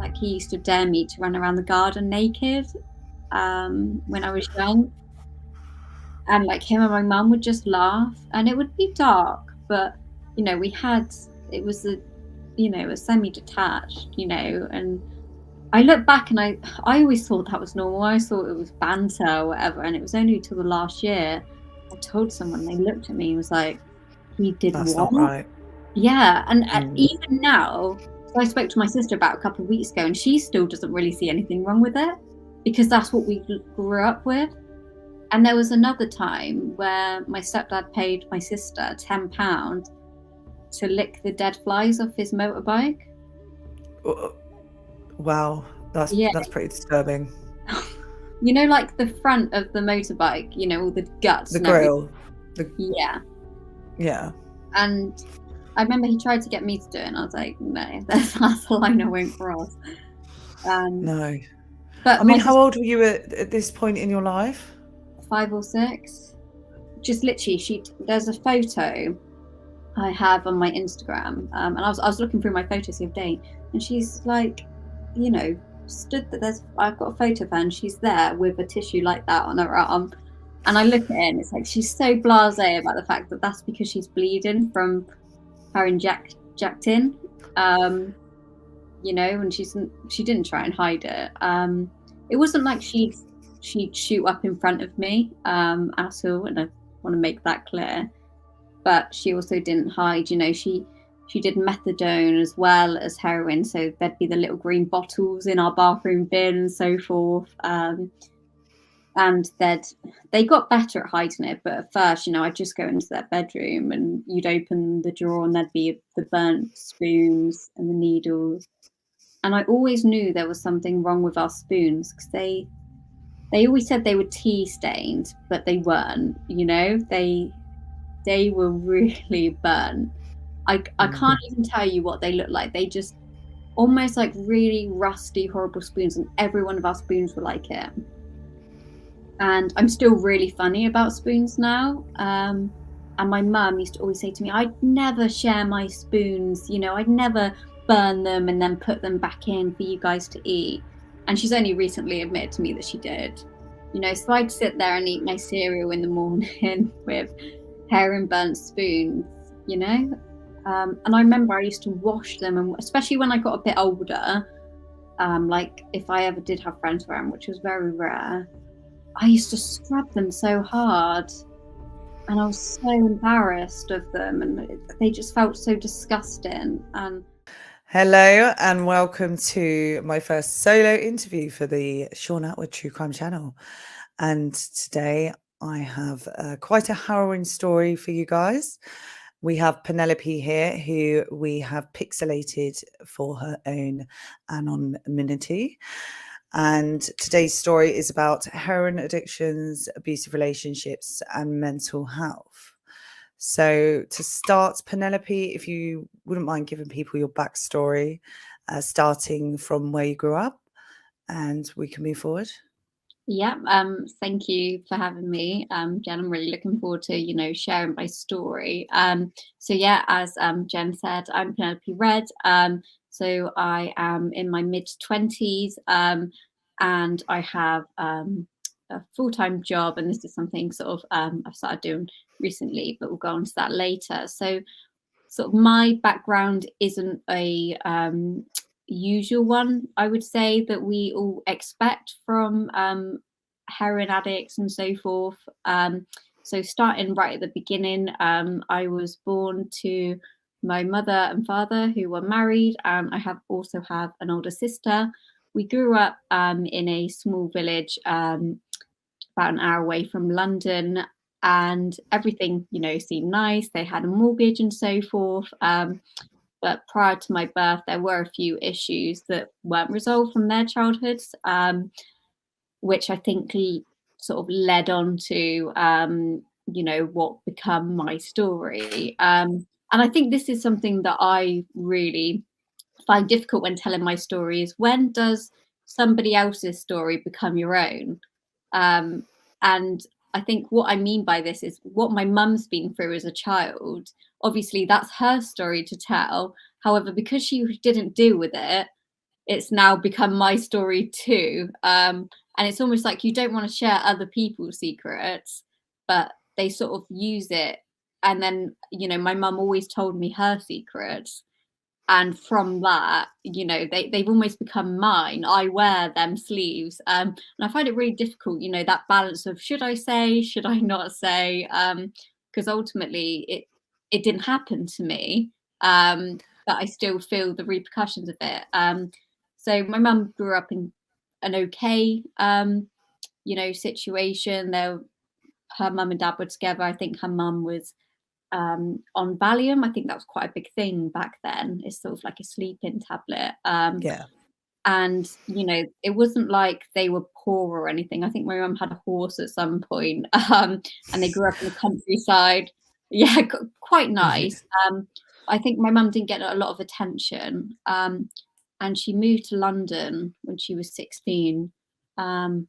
like he used to dare me to run around the garden naked when I was young. And like him and my mum would just laugh, and it would be dark, but it was a semi-detached, and I look back and I always thought that was normal. I thought it was banter or whatever, and it was only till the last year I told someone. They looked at me and was like, "He did That's what?" not right. Yeah, and even now, so I spoke to my sister about a couple of weeks ago, and she still doesn't really see anything wrong with it because that's what we grew up with. And there was another time where my stepdad paid my sister £10 to lick the dead flies off his motorbike. Wow, that's pretty disturbing. Like the front of the motorbike, all the guts. The grill. Yeah. And I remember he tried to get me to do it, and I was like, no, that's a line I won't cross. No. But I mean, how old were you at this point in your life? 5 or 6. Just literally, there's a photo I have on my Instagram, and I was looking through my photos the other day, and she's like, stood there. I've got a photo of her, and she's there with a tissue like that on her arm, and I look at it, and it's like she's so blasé about the fact that that's because she's bleeding from her injecting, and she didn't try and hide it. It wasn't like she'd shoot up in front of me at all, and I want to make that clear. But she also didn't hide. She did methadone as well as heroin, so there'd be the little green bottles in our bathroom bin and so forth. And they got better at hiding it, but at first, I'd just go into their bedroom and you'd open the drawer and there'd be the burnt spoons and the needles. And I always knew there was something wrong with our spoons because they always said they were tea stained, but they weren't. They were really burnt. I can't even tell you what they looked like. They just almost like really rusty, horrible spoons, and every one of our spoons were like it. And I'm still really funny about spoons now. And my mum used to always say to me, I'd never share my spoons, I'd never burn them and then put them back in for you guys to eat. And she's only recently admitted to me that she did. So I'd sit there and eat my cereal in the morning with hair and burnt spoons, and I remember I used to wash them, and especially when I got a bit older, like if I ever did have friends around, which was very rare, I used to scrub them so hard, and I was so embarrassed of them, and they just felt so disgusting. Hello and welcome to my first solo interview for the Sean Atwood True Crime channel. And today I have quite a harrowing story for you guys. We have Penelope here, who we have pixelated for her own anonymity. And today's story is about heroin addictions, abusive relationships, and mental health. So to start, Penelope, if you wouldn't mind giving people your backstory, starting from where you grew up, and we can move forward. Yeah, thank you for having me, Jen. I'm really looking forward to, sharing my story. So yeah, as Jen said, I'm Penelope Red. So I am in my mid-20s, and I have a full-time job, and this is something sort of I've started doing recently, but we'll go on to that later. So sort of my background isn't a usual one, I would say, that we all expect from heroin addicts and so forth. So starting right at the beginning, I was born to my mother and father who were married, and I also have an older sister. We grew up in a small village about an hour away from London, and everything, seemed nice. They had a mortgage and so forth. But prior to my birth, there were a few issues that weren't resolved from their childhoods, which I think sort of led on to, what become my story. And I think this is something that I really find difficult when telling my story, is when does somebody else's story become your own? And I think what I mean by this is what my mum's been through as a child. Obviously, that's her story to tell. However, because she didn't deal with it, it's now become my story too. And it's almost like you don't want to share other people's secrets, but they sort of use it. And then, my mum always told me her secrets. And from that, they've almost become mine. I wear them sleeves. And I find it really difficult, that balance of should I say, should I not say? Because ultimately it didn't happen to me. But I still feel the repercussions of it. So my mum grew up in an okay, situation. Her mum and dad were together. I think her mum was on Valium. I think that was quite a big thing back then. It's sort of like a sleeping tablet. Yeah. And it wasn't like they were poor or anything. I think my mum had a horse at some point, and they grew up in the countryside. Yeah, quite nice. I think my mum didn't get a lot of attention, and she moved to London when she was 16,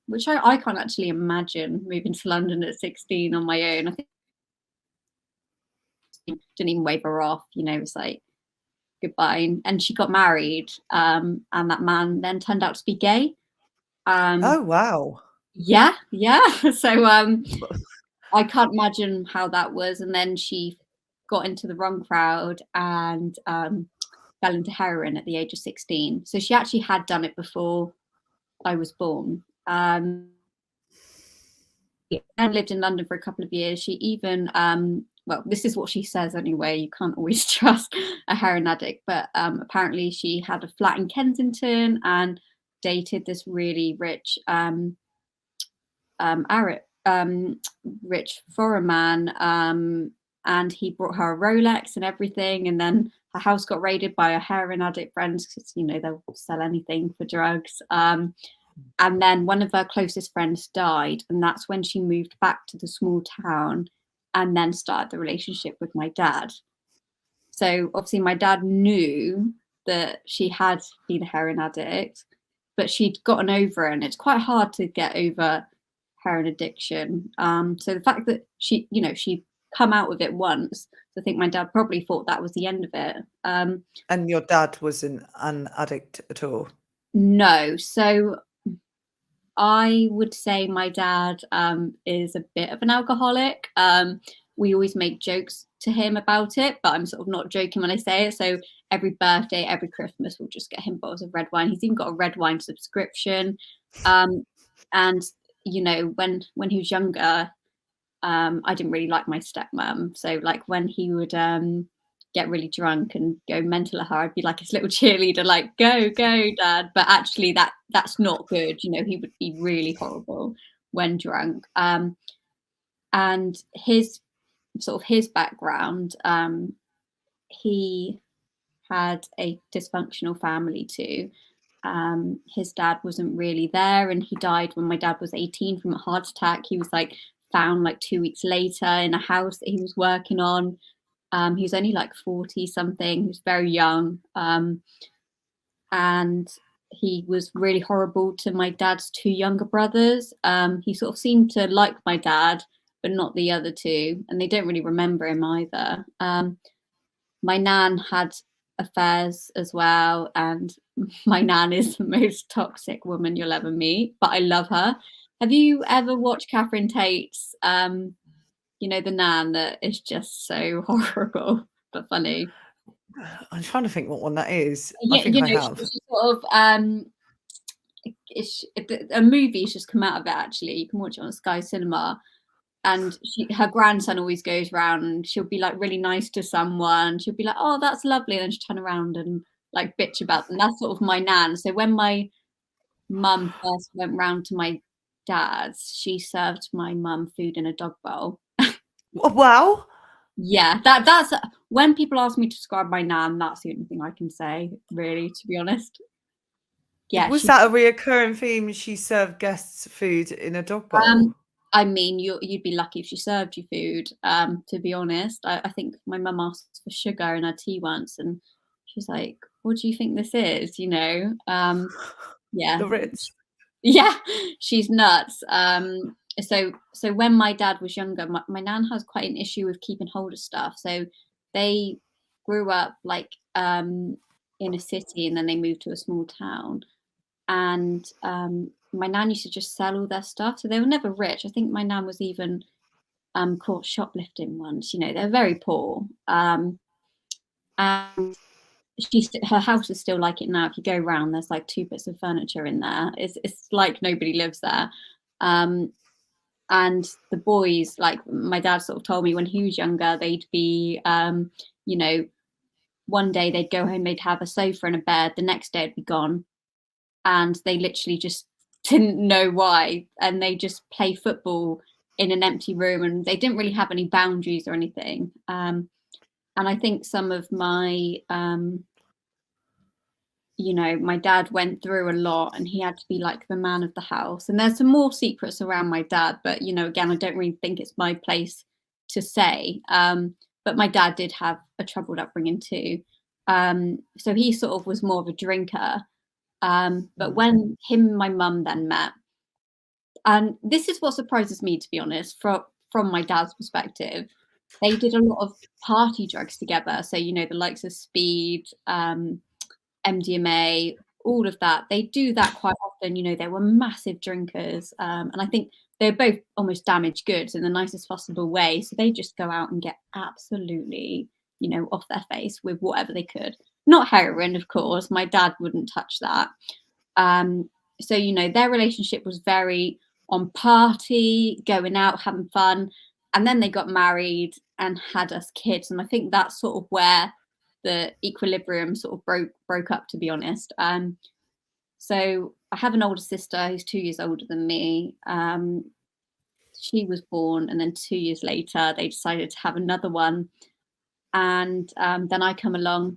which I can't actually imagine moving to London at 16 on my own. I think didn't even wave her off. It was like goodbye. And she got married, and that man then turned out to be gay. Oh, wow. Yeah. So I can't imagine how that was. And then she got into the wrong crowd and fell into heroin at the age of 16. So she actually had done it before I was born. And lived in London for a couple of years. She even well, this is what she says anyway. You can't always trust a heroin addict, but apparently she had a flat in Kensington and dated this really rich rich foreign man, and he brought her a Rolex and everything. And then her house got raided by a heroin addict friends because they'll sell anything for drugs. And then one of her closest friends died, and that's when she moved back to the small town and then started the relationship with my dad. So obviously my dad knew that she had been a heroin addict, but she'd gotten over it, and it's quite hard to get over heroin addiction. So the fact that she'd come out with it once, I think my dad probably thought that was the end of it. And your dad wasn't an addict at all? No. So I would say my dad is a bit of an alcoholic. We always make jokes to him about it, but I'm sort of not joking when I say it. So every birthday, every Christmas, we'll just get him bottles of red wine. He's even got a red wine subscription. And when he was younger, I didn't really like my stepmom. So like when he would get really drunk and go mental at her, I'd be like his little cheerleader, like go dad. But actually that's not good. He would be really horrible when drunk. And his background, he had a dysfunctional family too. His dad wasn't really there, and he died when my dad was 18 from a heart attack. He was like found like 2 weeks later in a house that he was working on. He was only like 40 something. He was very young. And he was really horrible to my dad's two younger brothers. He sort of seemed to like my dad, but not the other two. And they don't really remember him either. My nan had affairs as well. And my nan is the most toxic woman you'll ever meet, but I love her. Have you ever watched Catherine Tate's, the nan that is just so horrible but funny? I'm trying to think what one that is. I Yeah, think I have. she's sort of a movie's just come out of it. Actually, you can watch it on Sky Cinema. And her grandson always goes around, and she'll be like really nice to someone. She'll be like, "Oh, that's lovely," and then she'll turn around and like bitch about them. That's sort of my nan. So when my mum first went round to my dad's, she served my mum food in a dog bowl. Wow. Yeah, that's when people ask me to describe my nan, that's the only thing I can say, really, to be honest. Yeah, Was that a reoccurring theme? She served guests food in a dog bowl? I mean, you'd be lucky if she served you food, to be honest. I think my mum asked for sugar in her tea once, and she's like, "What do you think this is?" Yeah. The Ritz. Yeah, she's nuts. So when my dad was younger, my nan has quite an issue with keeping hold of stuff. So they grew up like in a city, and then they moved to a small town. And my nan used to just sell all their stuff, so they were never rich. I think my nan was even caught shoplifting once. They're very poor. And her house is still like it now. If you go round, there's like 2 bits of furniture in there. It's like nobody lives there. Um, and the boys, like my dad sort of told me when he was younger, they'd be, you know, one day they'd go home, they'd have a sofa and a bed. The next day it'd be gone, and they literally just didn't know why, and they just play football in an empty room, and they didn't really have any boundaries or anything. And I think some of my my dad went through a lot, and he had to be like the man of the house. And there's some more secrets around my dad, but again, I don't really think it's my place to say. But my dad did have a troubled upbringing too. So he sort of was more of a drinker. But when him and my mum then met, and this is what surprises me, to be honest, from my dad's perspective, they did a lot of party drugs together. So, the likes of speed, MDMA, all of that. They do that quite often. They were massive drinkers. And I think they're both almost damaged goods in the nicest possible way. So they just go out and get absolutely, off their face with whatever they could. Not heroin, of course. My dad wouldn't touch that. So, their relationship was very on party, going out, having fun. And then they got married and had us kids. And I think that's sort of where the equilibrium sort of broke up, to be honest. So I have an older sister who's 2 years older than me. She was born, and then 2 years later, they decided to have another one. And then I come along,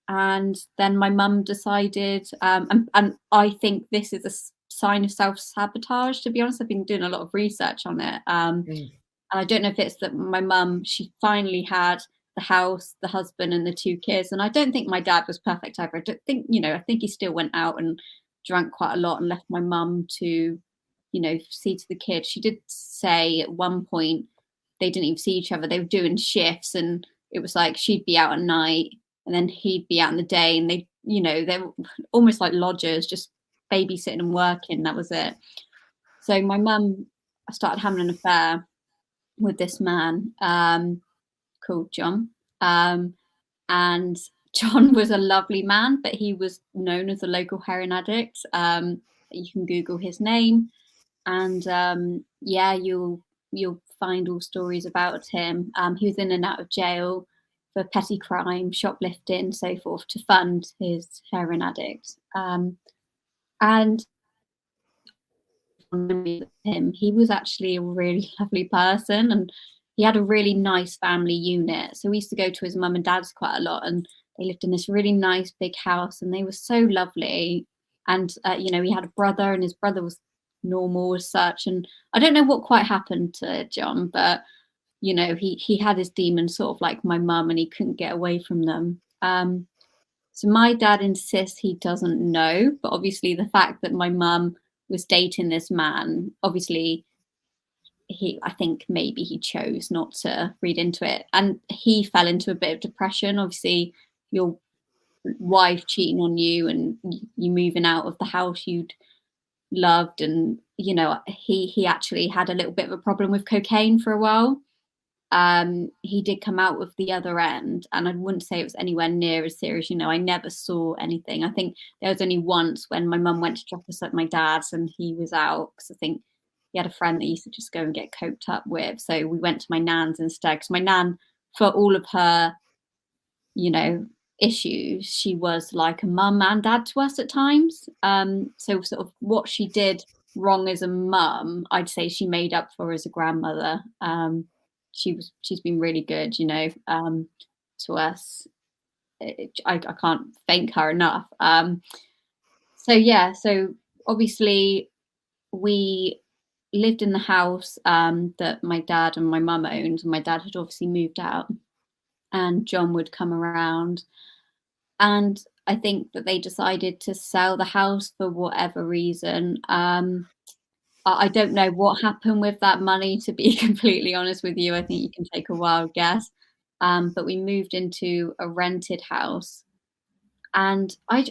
and then my mum decided, and I think this is a sign of self-sabotage, to be honest. I've been doing a lot of research on it. And I don't know if it's that my mum, she finally had the house, the husband, and the 2 kids. And I don't think my dad was perfect either. I don't think, I think he still went out and drank quite a lot and left my mum to, see to the kids. She did say at one point they didn't even see each other. They were doing shifts, and it was like she'd be out at night and then he'd be out in the day, and they were almost like lodgers, just babysitting and working. That was it. So my mum started having an affair with this man called John. And John was a lovely man, but he was known as a local heroin addict. You can Google his name, and yeah, you'll find all stories about him. He was in and out of jail for petty crime, shoplifting, so forth, to fund his heroin addict. And him, he was actually a really lovely person, and he had a really nice family unit. So we used to go to his mum and dad's quite a lot, and they lived in this really nice big house, and they were so lovely. And he had a brother, and his brother was normal as such. And I don't know what quite happened to John, but he had his demons, sort of like my mum, and he couldn't get away from them. So my dad insists he doesn't know, but obviously the fact that my mum was dating this man, obviously I think maybe he chose not to read into it, and he fell into a bit of depression. Obviously, your wife cheating on you, and you moving out of the house you'd loved, and he actually had a little bit of a problem with cocaine for a while. He did come out with the other end, and I wouldn't say it was anywhere near as serious. I never saw anything. I think there was only once when my mum went to drop us at my dad's, and he was out, because I think he had a friend that he used to just go and get coked up with. So we went to my nan's instead, because my nan, for all of her, issues, she was like a mum and dad to us at times. So sort of what she did wrong as a mum, I'd say she made up for as a grandmother. She's been really good, to us. I can't thank her enough. So yeah, so obviously we lived in the house that my dad and my mum owned. My dad had obviously moved out, and John would come around, and I think that they decided to sell the house for whatever reason. I don't know what happened with that money, to be completely honest with you. I think you can take a wild guess. But we moved into a rented house, And I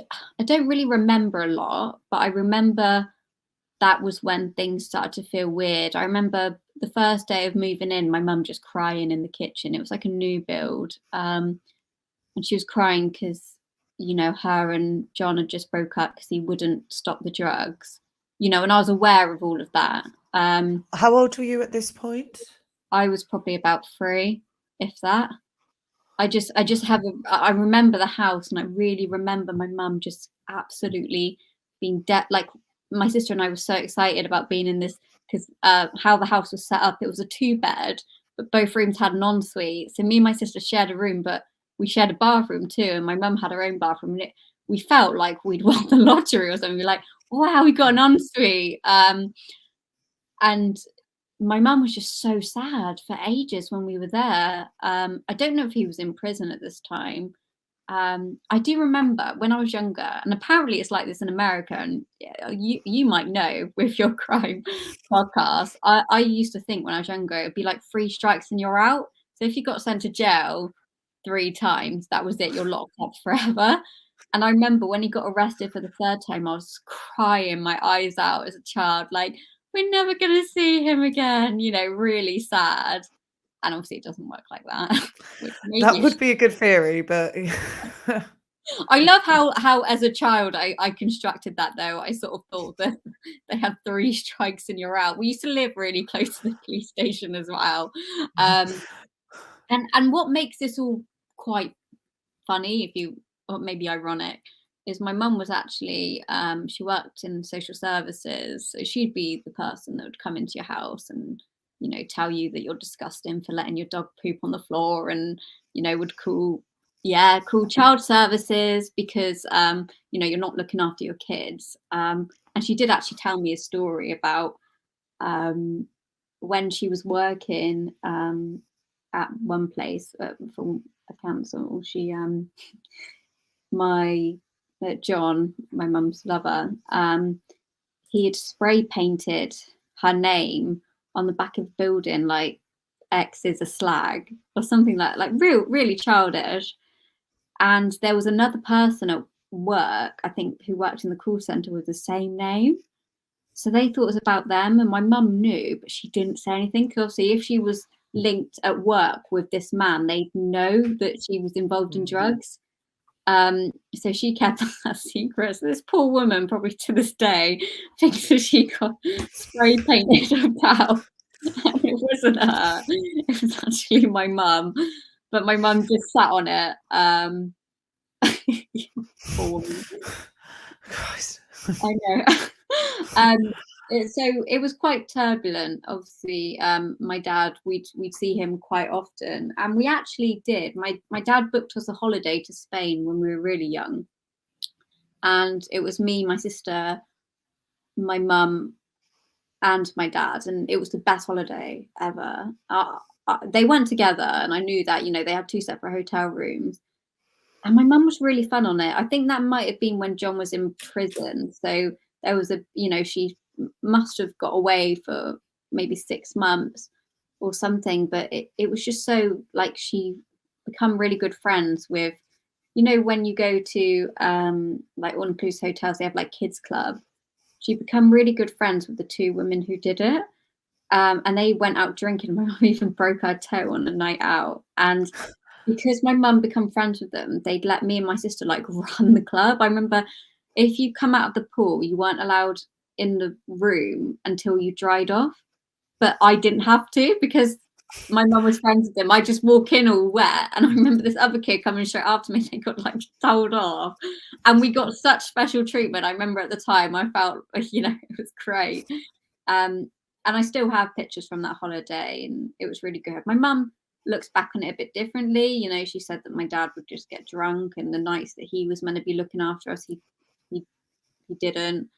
don't really remember a lot, but I remember that was when things started to feel weird. I remember the first day of moving in, my mum just crying in the kitchen. It was like a new build. And she was crying because, her and John had just broke up because he wouldn't stop the drugs, and I was aware of all of that. How old were you at this point? I was probably about 3, if that. I remember the house, and I really remember my mum just absolutely being like, my sister and I were so excited about being in this because how the house was set up, it was a 2-bed, but both rooms had an ensuite. So me and my sister shared a room, but we shared a bathroom too, and my mum had her own bathroom. And we felt like we'd won the lottery or something. We're like, wow, we got an ensuite. And my mum was just so sad for ages when we were there. I don't know if he was in prison at this time. I do remember when I was younger, and apparently it's like this in America, and you might know with your crime podcast. I used to think when I was younger, it'd be like 3 strikes and you're out. So if you got sent to jail 3 times, that was it, you're locked up forever. And I remember when he got arrested for the 3rd time, I was crying my eyes out as a child, like, we're never going to see him again, really sad. And obviously it doesn't work like that. Which That maybe would be a good theory, but I love how as a child I constructed that though. I sort of thought that they had 3 strikes and you're out. We used to live really close to the police station as well. And what makes this all quite funny, or maybe ironic, is my mum was actually she worked in social services, so she'd be the person that would come into your house and tell you that you're disgusting for letting your dog poop on the floor, and would call child services because you're not looking after your kids. And she did actually tell me a story about when she was working at one place for a council. She my John, my mum's lover, he had spray painted her name on the back of the building, like X is a slag or something like really childish. And there was another person at work, I think, who worked in the call center with the same name. So they thought it was about them, and my mum knew, but she didn't say anything. Because obviously, if she was linked at work with this man, they'd know that she was involved in drugs. So she kept that secret. So this poor woman, probably to this day, thinks that she got spray painted about. And it wasn't her. It was actually my mum. But my mum just sat on it. Poor woman. Christ. I know. So it was quite turbulent. Obviously, my dad, we'd see him quite often, and we actually did. My dad booked us a holiday to Spain when we were really young, and it was me, my sister, my mum, and my dad, and it was the best holiday ever. They went together, and I knew that they had 2 separate hotel rooms. And my mum was really fun on it. I think that might have been when John was in prison. So there was she must have got away for maybe 6 months or something. But it was just so, like, she become really good friends with, when you go to like all-inclusive hotels, they have like kids club. She become really good friends with the 2 women who did it. And they went out drinking. My mum even broke her toe on a night out. And because my mum become friends with them, they'd let me and my sister like run the club. I remember if you come out of the pool, you weren't allowed in the room until you dried off. But I didn't have to because my mum was friends with them. I just walk in all wet. And I remember this other kid coming straight after me. They got like told off. And we got such special treatment. I remember at the time I felt, it was great. And I still have pictures from that holiday, and it was really good. My mum looks back on it a bit differently. She said that my dad would just get drunk, and the nights that he was meant to be looking after us, he didn't.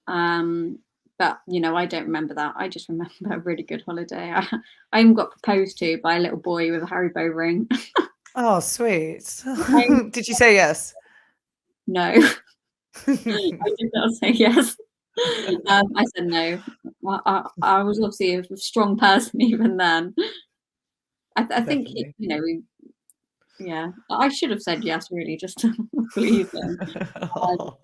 But I don't remember that. I just remember a really good holiday. I even got proposed to by a little boy with a Haribo ring. Oh, sweet. Did you say yes? No, I did not say yes. I said no. I was obviously a strong person even then. I think Definitely. I should have said yes, really, just to believe him. Oh,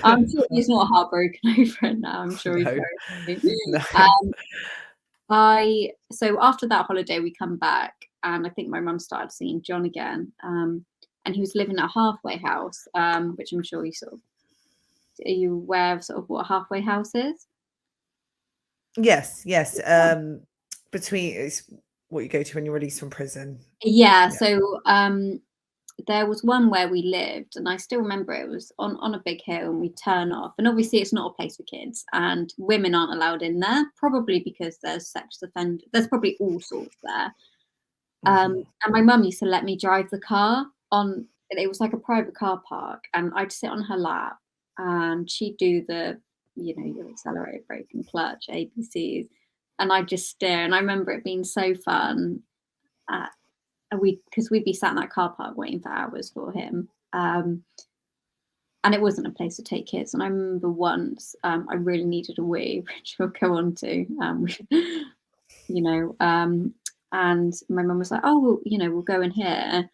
I'm sure he's not heartbroken over it now. I'm sure he's no, very happy. no. So after that holiday, we come back, and I think my mum started seeing John again. And he was living at a halfway house, which I'm sure you sort of, are you aware of sort of what a halfway house is? Yes, yes. Between it's what you go to when you're released from prison. Yeah. Yeah. So there was one where we lived, and I still remember it was on a big hill, and we turn off, and obviously it's not a place for kids, and women aren't allowed in there, probably because there's sex offenders. There's probably all sorts there. Mhm. And my mum used to let me drive the car on. It was like a private car park, and I'd sit on her lap, and she'd do the, your accelerate, brake, and clutch ABCs, and I'd just steer. And I remember it being so fun. Uh, because we'd be sat in that car park waiting for hours for him. And it wasn't a place to take kids. And I remember once I really needed a wee, which we'll go on to. You know, and my mum was like, "Oh, well, we'll go in here."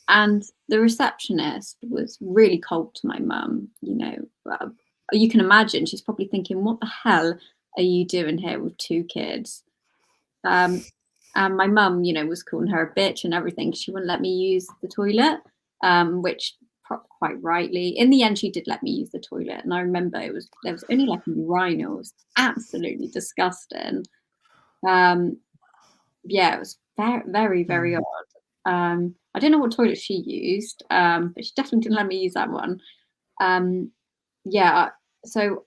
And the receptionist was really cold to my mum. You can imagine she's probably thinking, "What the hell are you doing here with two kids?" Um, and my mum, was calling her a bitch and everything. She wouldn't let me use the toilet, which quite rightly. In the end, she did let me use the toilet, and I remember there was only like a urinal. It was absolutely disgusting. Um, yeah, it was very, very, very Mm. odd. I don't know what toilet she used, but she definitely didn't let me use that one. Um, yeah, so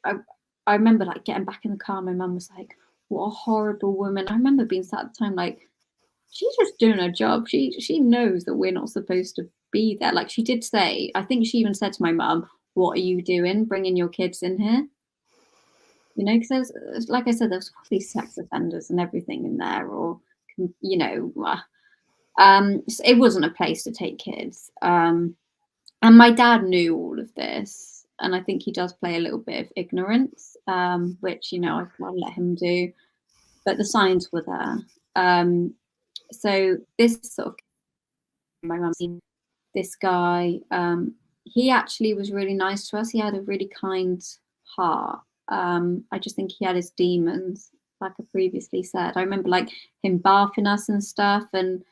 I remember like getting back in the car. My mum was like, "What a horrible woman." I remember being sat at the time like, she's just doing her job. She knows that we're not supposed to be there. Like she did say, I think she even said to my mum, "What are you doing, bringing your kids in here?" Because like I said, there's probably sex offenders and everything in there, or you know, so it wasn't a place to take kids. And my dad knew all of this, and I think he does play a little bit of ignorance, which I'll let him do. But the signs were there. So this sort of my mum seen this guy. He actually was really nice to us. He had a really kind heart. I just think he had his demons, like I previously said. I remember like him bathing us and stuff, and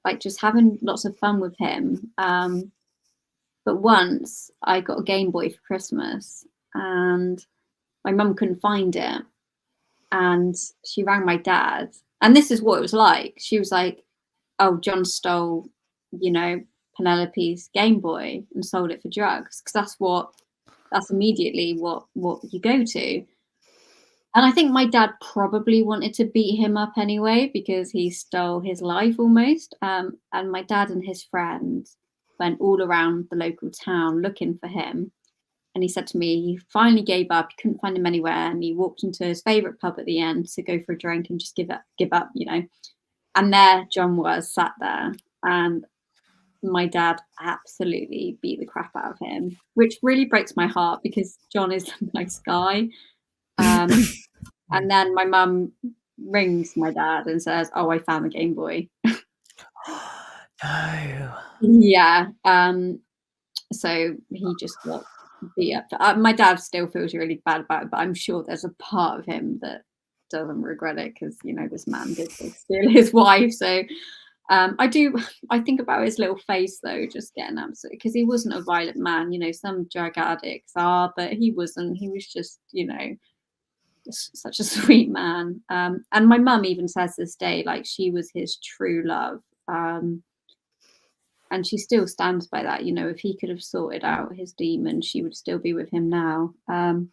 like just having lots of fun with him. But once I got a Game Boy for Christmas, and my mum couldn't find it, and she rang my dad, and this is what it was like. She was like, "Oh, John stole, you know, Penelope's Game Boy and sold it for drugs," because that's immediately what you go to. And I think my dad probably wanted to beat him up anyway because he stole his life almost. And my dad and his friend went all around the local town looking for him. And he said to me, he finally gave up. He couldn't find him anywhere, and he walked into his favorite pub at the end to go for a drink and just give up. And there John was sat there, and my dad absolutely beat the crap out of him, which really breaks my heart because John is a nice guy. And then my mum rings my dad and says, "Oh, I found the Game Boy." No. Yeah. So he just got beat up. My dad still feels really bad about it, but I'm sure there's a part of him that doesn't regret it because this man did steal his wife. So I think about his little face though, just getting absolutely, because he wasn't a violent man. Some drug addicts are, but he wasn't. He was just such a sweet man. And my mum even says this day, like she was his true love. And she still stands by that. If he could have sorted out his demon, she would still be with him now. And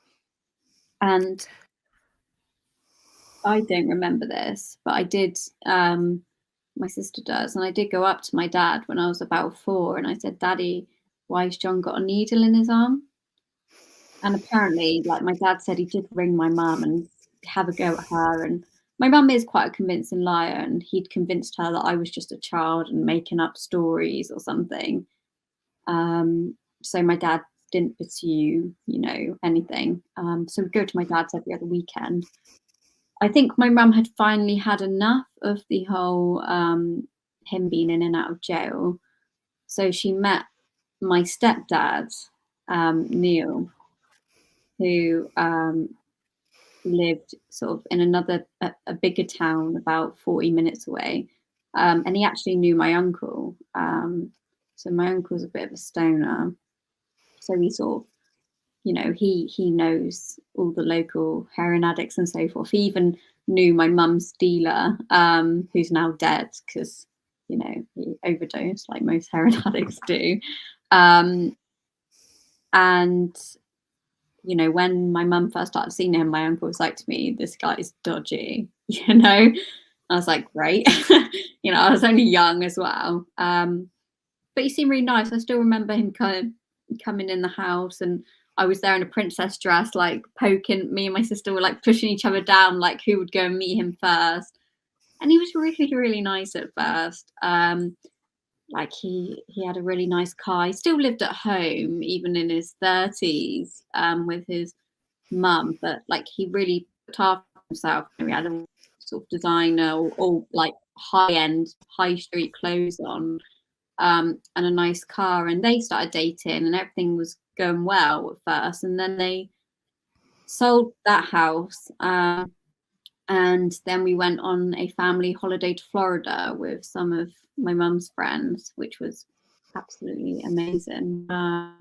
I don't remember this, but I did. My sister does, and I did go up to my dad when I was about 4, and I said, "Daddy, why's John got a needle in his arm?" And apparently, like my dad said, he did ring my mum and have a go at her. And my mum is quite a convincing liar, and he'd convinced her that I was just a child and making up stories or something. So my dad didn't pursue, anything. So we'd go to my dad's every other weekend. I think my mum had finally had enough of the whole him being in and out of jail. So she met my stepdad, Neil, who lived sort of in a bigger town about 40 minutes away. And he actually knew my uncle. So my uncle's a bit of a stoner. So he sort of, he knows all the local heroin addicts and so forth. He even knew my mum's dealer, who's now dead because, he overdosed like most heroin addicts do. And when my mum first started seeing him, my uncle was like to me, "This guy's dodgy," I was like, "Great." I was only young as well. But he seemed really nice. I still remember him kind of coming in the house, and I was there in a princess dress, like poking. Me and my sister were like pushing each other down, like who would go and meet him first. And he was really, really nice at first. Like he had a really nice car. He still lived at home, even in his 30s, with his mum. But like he really looked after himself. We had a sort of designer or like high end, high street clothes on. And a nice car, and they started dating, and everything was going well at first. And then they sold that house, and then we went on a family holiday to Florida with some of my mum's friends, which was absolutely amazing. I'm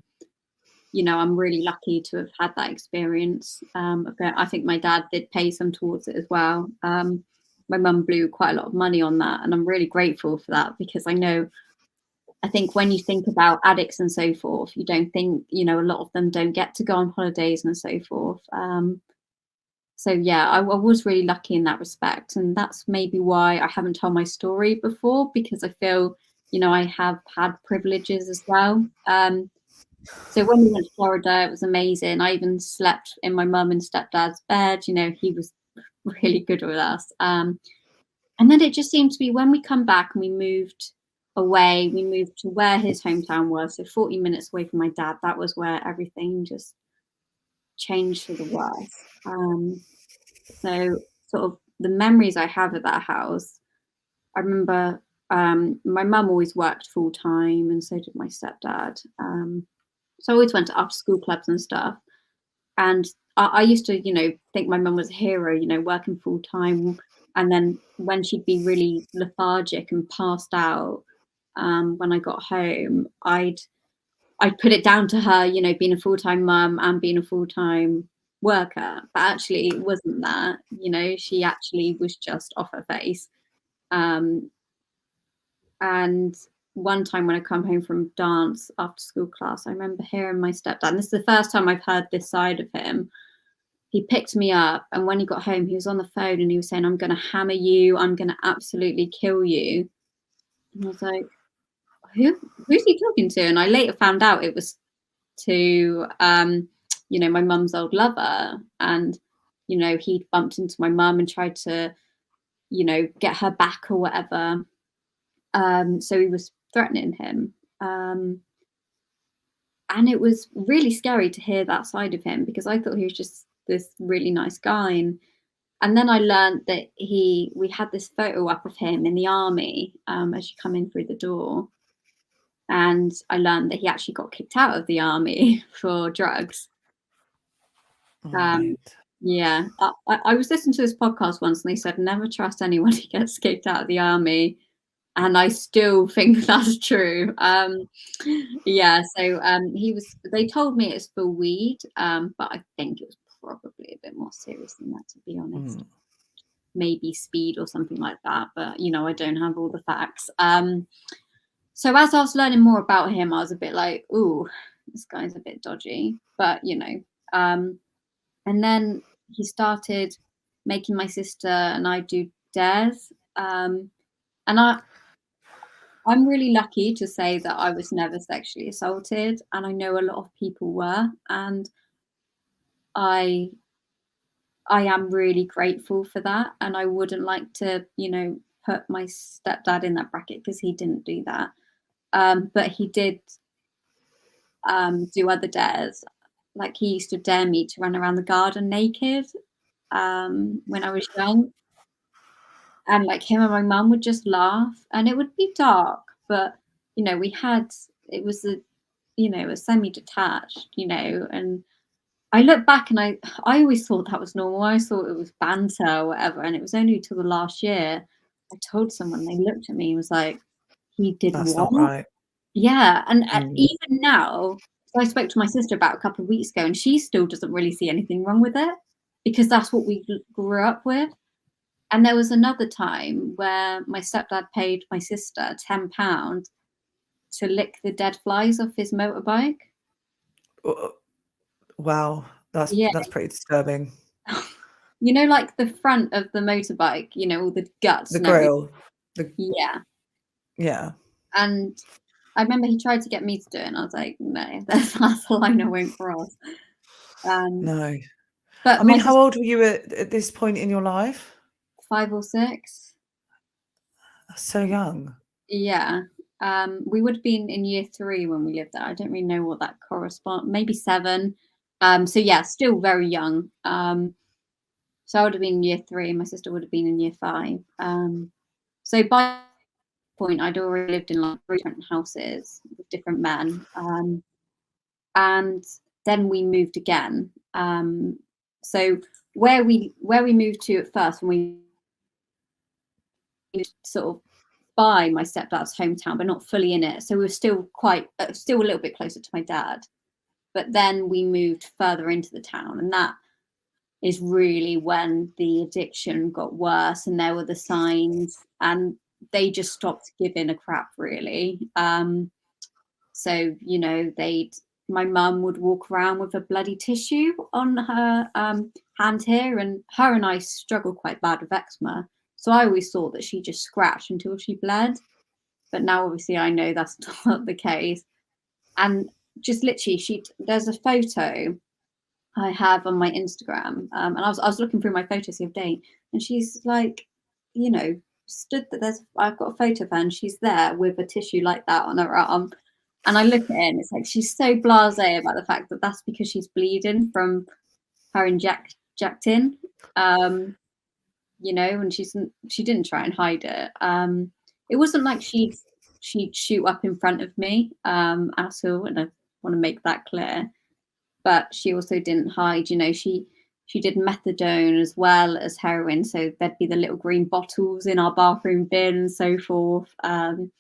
really lucky to have had that experience. I think my dad did pay some towards it as well. My mum blew quite a lot of money on that, and I'm really grateful for that, because I think when you think about addicts and so forth, you don't think, a lot of them don't get to go on holidays and so forth. So yeah, I was really lucky in that respect. And that's maybe why I haven't told my story before, because I feel, I have had privileges as well. So when we went to Florida, it was amazing. I even slept in my mum and stepdad's bed. He was really good with us. And then it just seemed to be when we come back and we moved away, we moved to where his hometown was, so 40 minutes away from my dad. That was where everything just changed for the worse. So sort of the memories I have of that house, I remember my mum always worked full time, and so did my stepdad. So I always went to after school clubs and stuff. And I used to, think my mum was a hero, working full time. And then when she'd be really lethargic and passed out, when I got home, I'd put it down to her, being a full-time mum and being a full-time worker. But actually it wasn't that, she actually was just off her face. And one time when I come home from dance after school class, I remember hearing my stepdad, and this is the first time I've heard this side of him. He picked me up, and when he got home, he was on the phone and he was saying, "I'm going to hammer you. I'm going to absolutely kill you." And I was like, who's he talking to? And I later found out it was to, my mum's old lover. And, he'd bumped into my mum and tried to, get her back or whatever. So he was threatening him. And it was really scary to hear that side of him, because I thought he was just this really nice guy. And then I learned that we had this photo up of him in the army, as you come in through the door. And I learned that he actually got kicked out of the army for drugs. Right. Yeah, I was listening to this podcast once, and they said never trust anyone who gets kicked out of the army, and I still think that's true. Yeah, so they told me it's for weed, but I think it was probably a bit more serious than that, to be honest. Maybe speed or something like that, but I don't have all the facts. So as I was learning more about him, I was a bit like, "Ooh, this guy's a bit dodgy." But and then he started making my sister and I do dares. And I'm really lucky to say that I was never sexually assaulted, and I know a lot of people were, and I am really grateful for that. And I wouldn't like to, put my stepdad in that bracket, because he didn't do that. But he did do other dares. Like he used to dare me to run around the garden naked when I was young. And like him and my mum would just laugh, and it would be dark, but it was semi-detached, and I look back and I always thought that was normal. I thought it was banter or whatever, and it was only till the last year I told someone. They looked at me and was like, "He did That's not what?" right. Yeah, and Mm. even now, so I spoke to my sister about a couple of weeks ago, and she still doesn't really see anything wrong with it because that's what we grew up with. And there was another time where my stepdad paid my sister £10 to lick the dead flies off his motorbike. Uh, Wow, Yeah. that's pretty disturbing. Like the front of the motorbike, all the guts The and everything. grill, the Yeah. yeah, And I remember he tried to get me to do it, and I was like, "No, that's a line I won't cross." Um, no. I but mean, my how sister, old were you at this point in your life? 5 or 6. That's so young. Yeah. We would have been in year 3 when we lived there. I don't really know what that correspond maybe 7. So yeah, still very young. So I would have been in year 3, my sister would have been in year 5. So by that point, I'd already lived in like 3 different houses with different men. And then we moved again. So where we moved to at first, when we moved sort of by my stepdad's hometown, but not fully in it. So we were still still a little bit closer to my dad. But then we moved further into the town, and that is really when the addiction got worse, and there were the signs, and they just stopped giving a crap, really. So they'd my mum would walk around with a bloody tissue on her hand here, and her and I struggled quite bad with eczema. So I always thought that she just scratched until she bled. But now obviously I know that's not the case. And just literally, there's a photo I have on my Instagram, and I was looking through my photos the other day, and she's like, stood there. I've got a photo of her, and she's there with a tissue like that on her arm. And I look at it, and it's like she's so blasé about the fact that that's because she's bleeding from her injecting. And she didn't try and hide it. It wasn't like she'd shoot up in front of me at all, and I want to make that clear. But she also didn't hide. She did methadone as well as heroin, so there'd be the little green bottles in our bathroom bin and so forth. And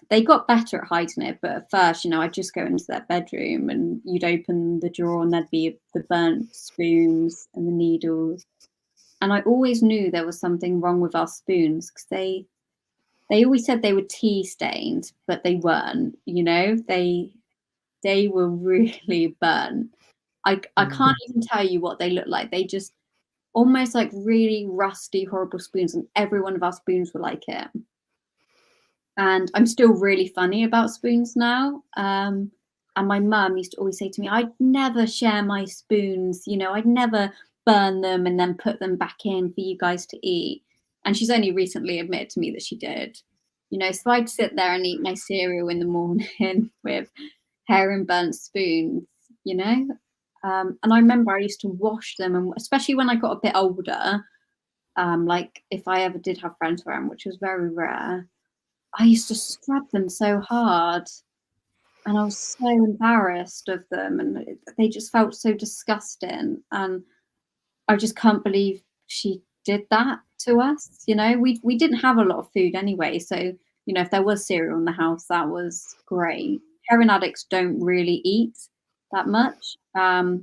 they got better at hiding it, but at first, I'd just go into their bedroom and you'd open the drawer and there'd be the burnt spoons and the needles. And I always knew there was something wrong with our spoons because they always said they were tea stained, but they weren't. They were really burnt. I Mm. can't even tell you what they look like. They just almost like really rusty, horrible spoons, and every one of our spoons were like it. And I'm still really funny about spoons now. And my mum used to always say to me, I'd never share my spoons, I'd never burn them and then put them back in for you guys to eat. And she's only recently admitted to me that she did. So I'd sit there and eat my cereal in the morning with hair and burnt spoons, you know. And I remember I used to wash them, and especially when I got a bit older, like if I ever did have friends around, which was very rare, I used to scrub them so hard, and I was so embarrassed of them, and they just felt so disgusting. And I just can't believe she did that to us. We didn't have a lot of food anyway, so if there was cereal in the house, that was great. Heroin addicts don't really eat that much.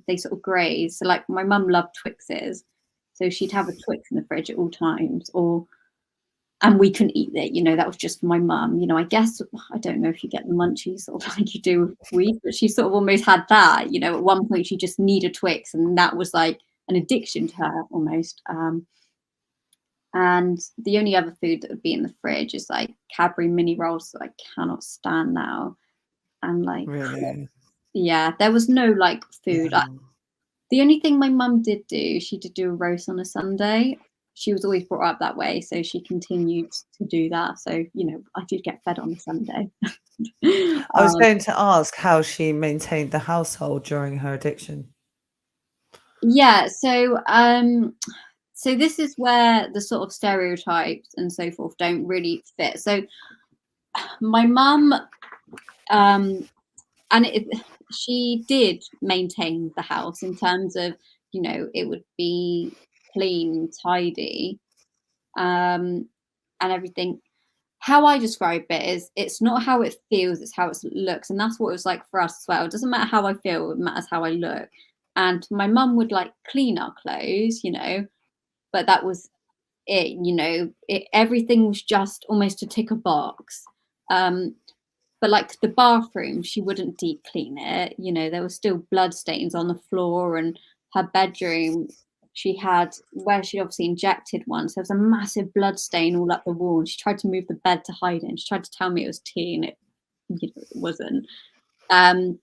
They sort of graze. So like my mum loved Twixes, so she'd have a Twix in the fridge at all times, and we couldn't eat it. That was just for my mum. I guess I don't know if you get the munchies sort of like you do with wheat, but she sort of almost had that. At one point she just needed Twix, and that was like an addiction to her almost. And the only other food that would be in the fridge is like Cadbury mini rolls that I cannot stand now. And like, Really? yeah, there was no like food. Yeah. The only thing my mum did do, she did do a roast on a Sunday. She was always brought up that way, so she continued to do that. So I did get fed on a Sunday. I was um, going to ask how she maintained the household during her addiction. yeah. So this is where the sort of stereotypes and so forth don't really fit. So my mum Um, and she did maintain the house in terms of, it would be clean, tidy, and everything. How I describe it is it's not how it feels, it's how it looks. And that's what it was like for us as well. It doesn't matter how I feel, it matters how I look. And my mum would like clean our clothes, but that was it, everything was just almost to tick a box. Um, but like the bathroom, she wouldn't deep clean it. There were still blood stains on the floor, and her bedroom, she had where she obviously injected one. So there was a massive blood stain all up the wall. And she tried to move the bed to hide it. And she tried to tell me it was tea, and it wasn't. And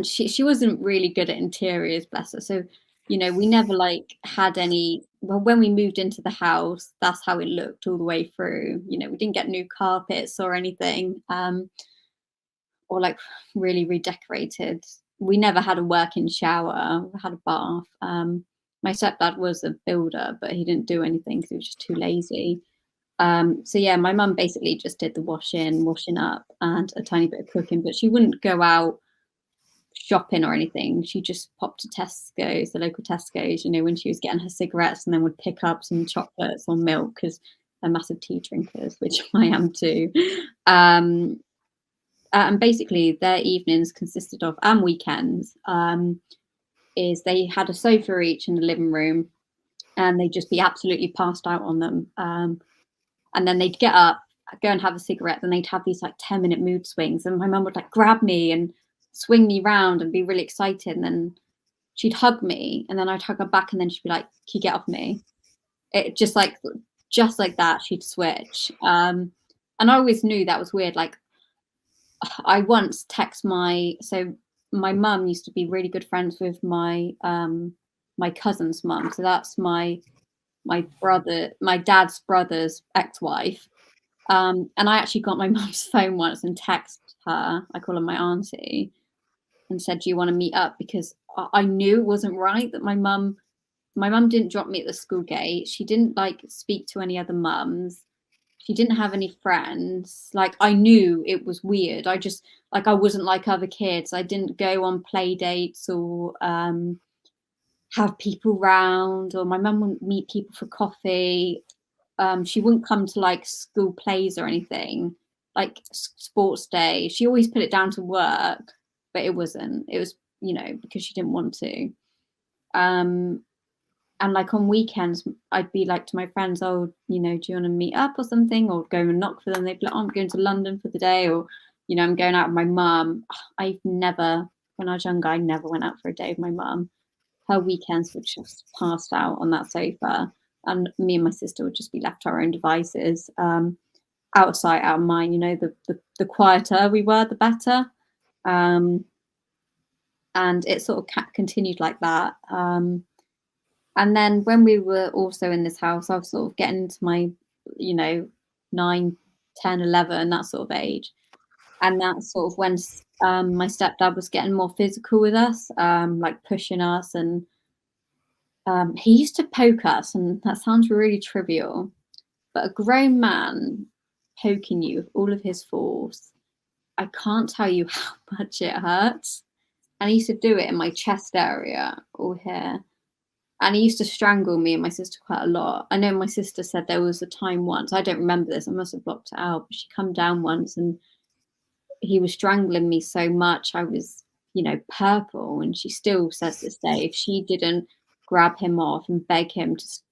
she wasn't really good at interiors, bless her. So, we never like had any. Well, when we moved into the house, that's how it looked all the way through. We didn't get new carpets or anything. Or like really redecorated. We never had a working shower. We had a bath. My stepdad was a builder, but he didn't do anything because he was just too lazy. So yeah, my mum basically just did the washing up, and a tiny bit of cooking, but she wouldn't go out shopping or anything. She just popped to Tesco's, the local Tesco's, when she was getting her cigarettes, and then would pick up some chocolates or milk because they're massive tea drinkers, which I am too. And basically their evenings consisted of, and weekends, is they had a sofa each in the living room, and they'd just be absolutely passed out on them. And then they'd get up, go and have a cigarette, then they'd have these like 10-minute mood swings, and my mum would like grab me and swing me round and be really excited, and then she'd hug me, and then I'd hug her back, and then she'd be like, "Can you get off me?" It just like that, she'd switch. And I always knew that was weird. Like, I once text my mum used to be really good friends with my cousin's mum. So that's my dad's brother's ex-wife. And I actually got my mum's phone once and texted her. I call her my auntie, and said, "Do you want to meet up?" Because I knew it wasn't right that my mum didn't drop me at the school gate. She didn't like speak to any other mums. She didn't have any friends. Like, I knew it was weird. I just, like, I wasn't like other kids. I didn't go on play dates or have people round, or my mum wouldn't meet people for coffee. She wouldn't come to like school plays or anything, like sports day. She always put it down to work, but it wasn't. It was, because she didn't want to. And like on weekends, I'd be like to my friends, "Oh, do you want to meet up or something?" Or go and knock for them. They'd be like, "Oh, I'm going to London for the day," or, "I'm going out with my mum." When I was younger, I never went out for a day with my mum. Her weekends were just passed out on that sofa, and me and my sister would just be left to our own devices. Out of sight, out of mind. The quieter we were, the better. And it sort of continued like that. And then when we were also in this house, I was sort of getting to my, 9, 10, 11, that sort of age. And that's sort of when my stepdad was getting more physical with us, like pushing us. And he used to poke us, and that sounds really trivial, but a grown man poking you with all of his force, I can't tell you how much it hurts. And he used to do it in my chest area, all here. And he used to strangle me and my sister quite a lot. I know my sister said there was a time once, I don't remember this, I must have blocked it out, but she come down once and he was strangling me so much I was, purple. And she still says this day, if she didn't grab him off and beg him to stop,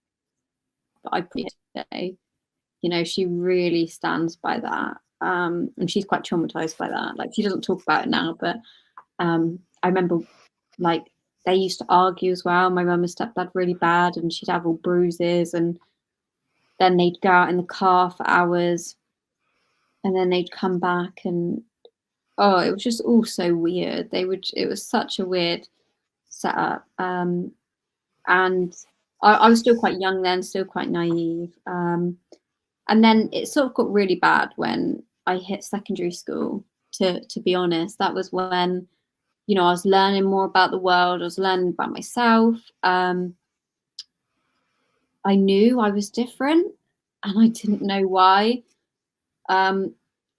I put it today. She really stands by that. And she's quite traumatized by that. Like, she doesn't talk about it now, but I remember, like, they used to argue as well. My mum and stepdad really bad, and she'd have all bruises, and then they'd go out in the car for hours, and then they'd come back, and it was just all so weird. It was such a weird setup. And I was still quite young then, still quite naive. And then it sort of got really bad when I hit secondary school, to be honest. That was when, I was learning more about the world. I was learning about myself. I knew I was different, and I didn't know why. I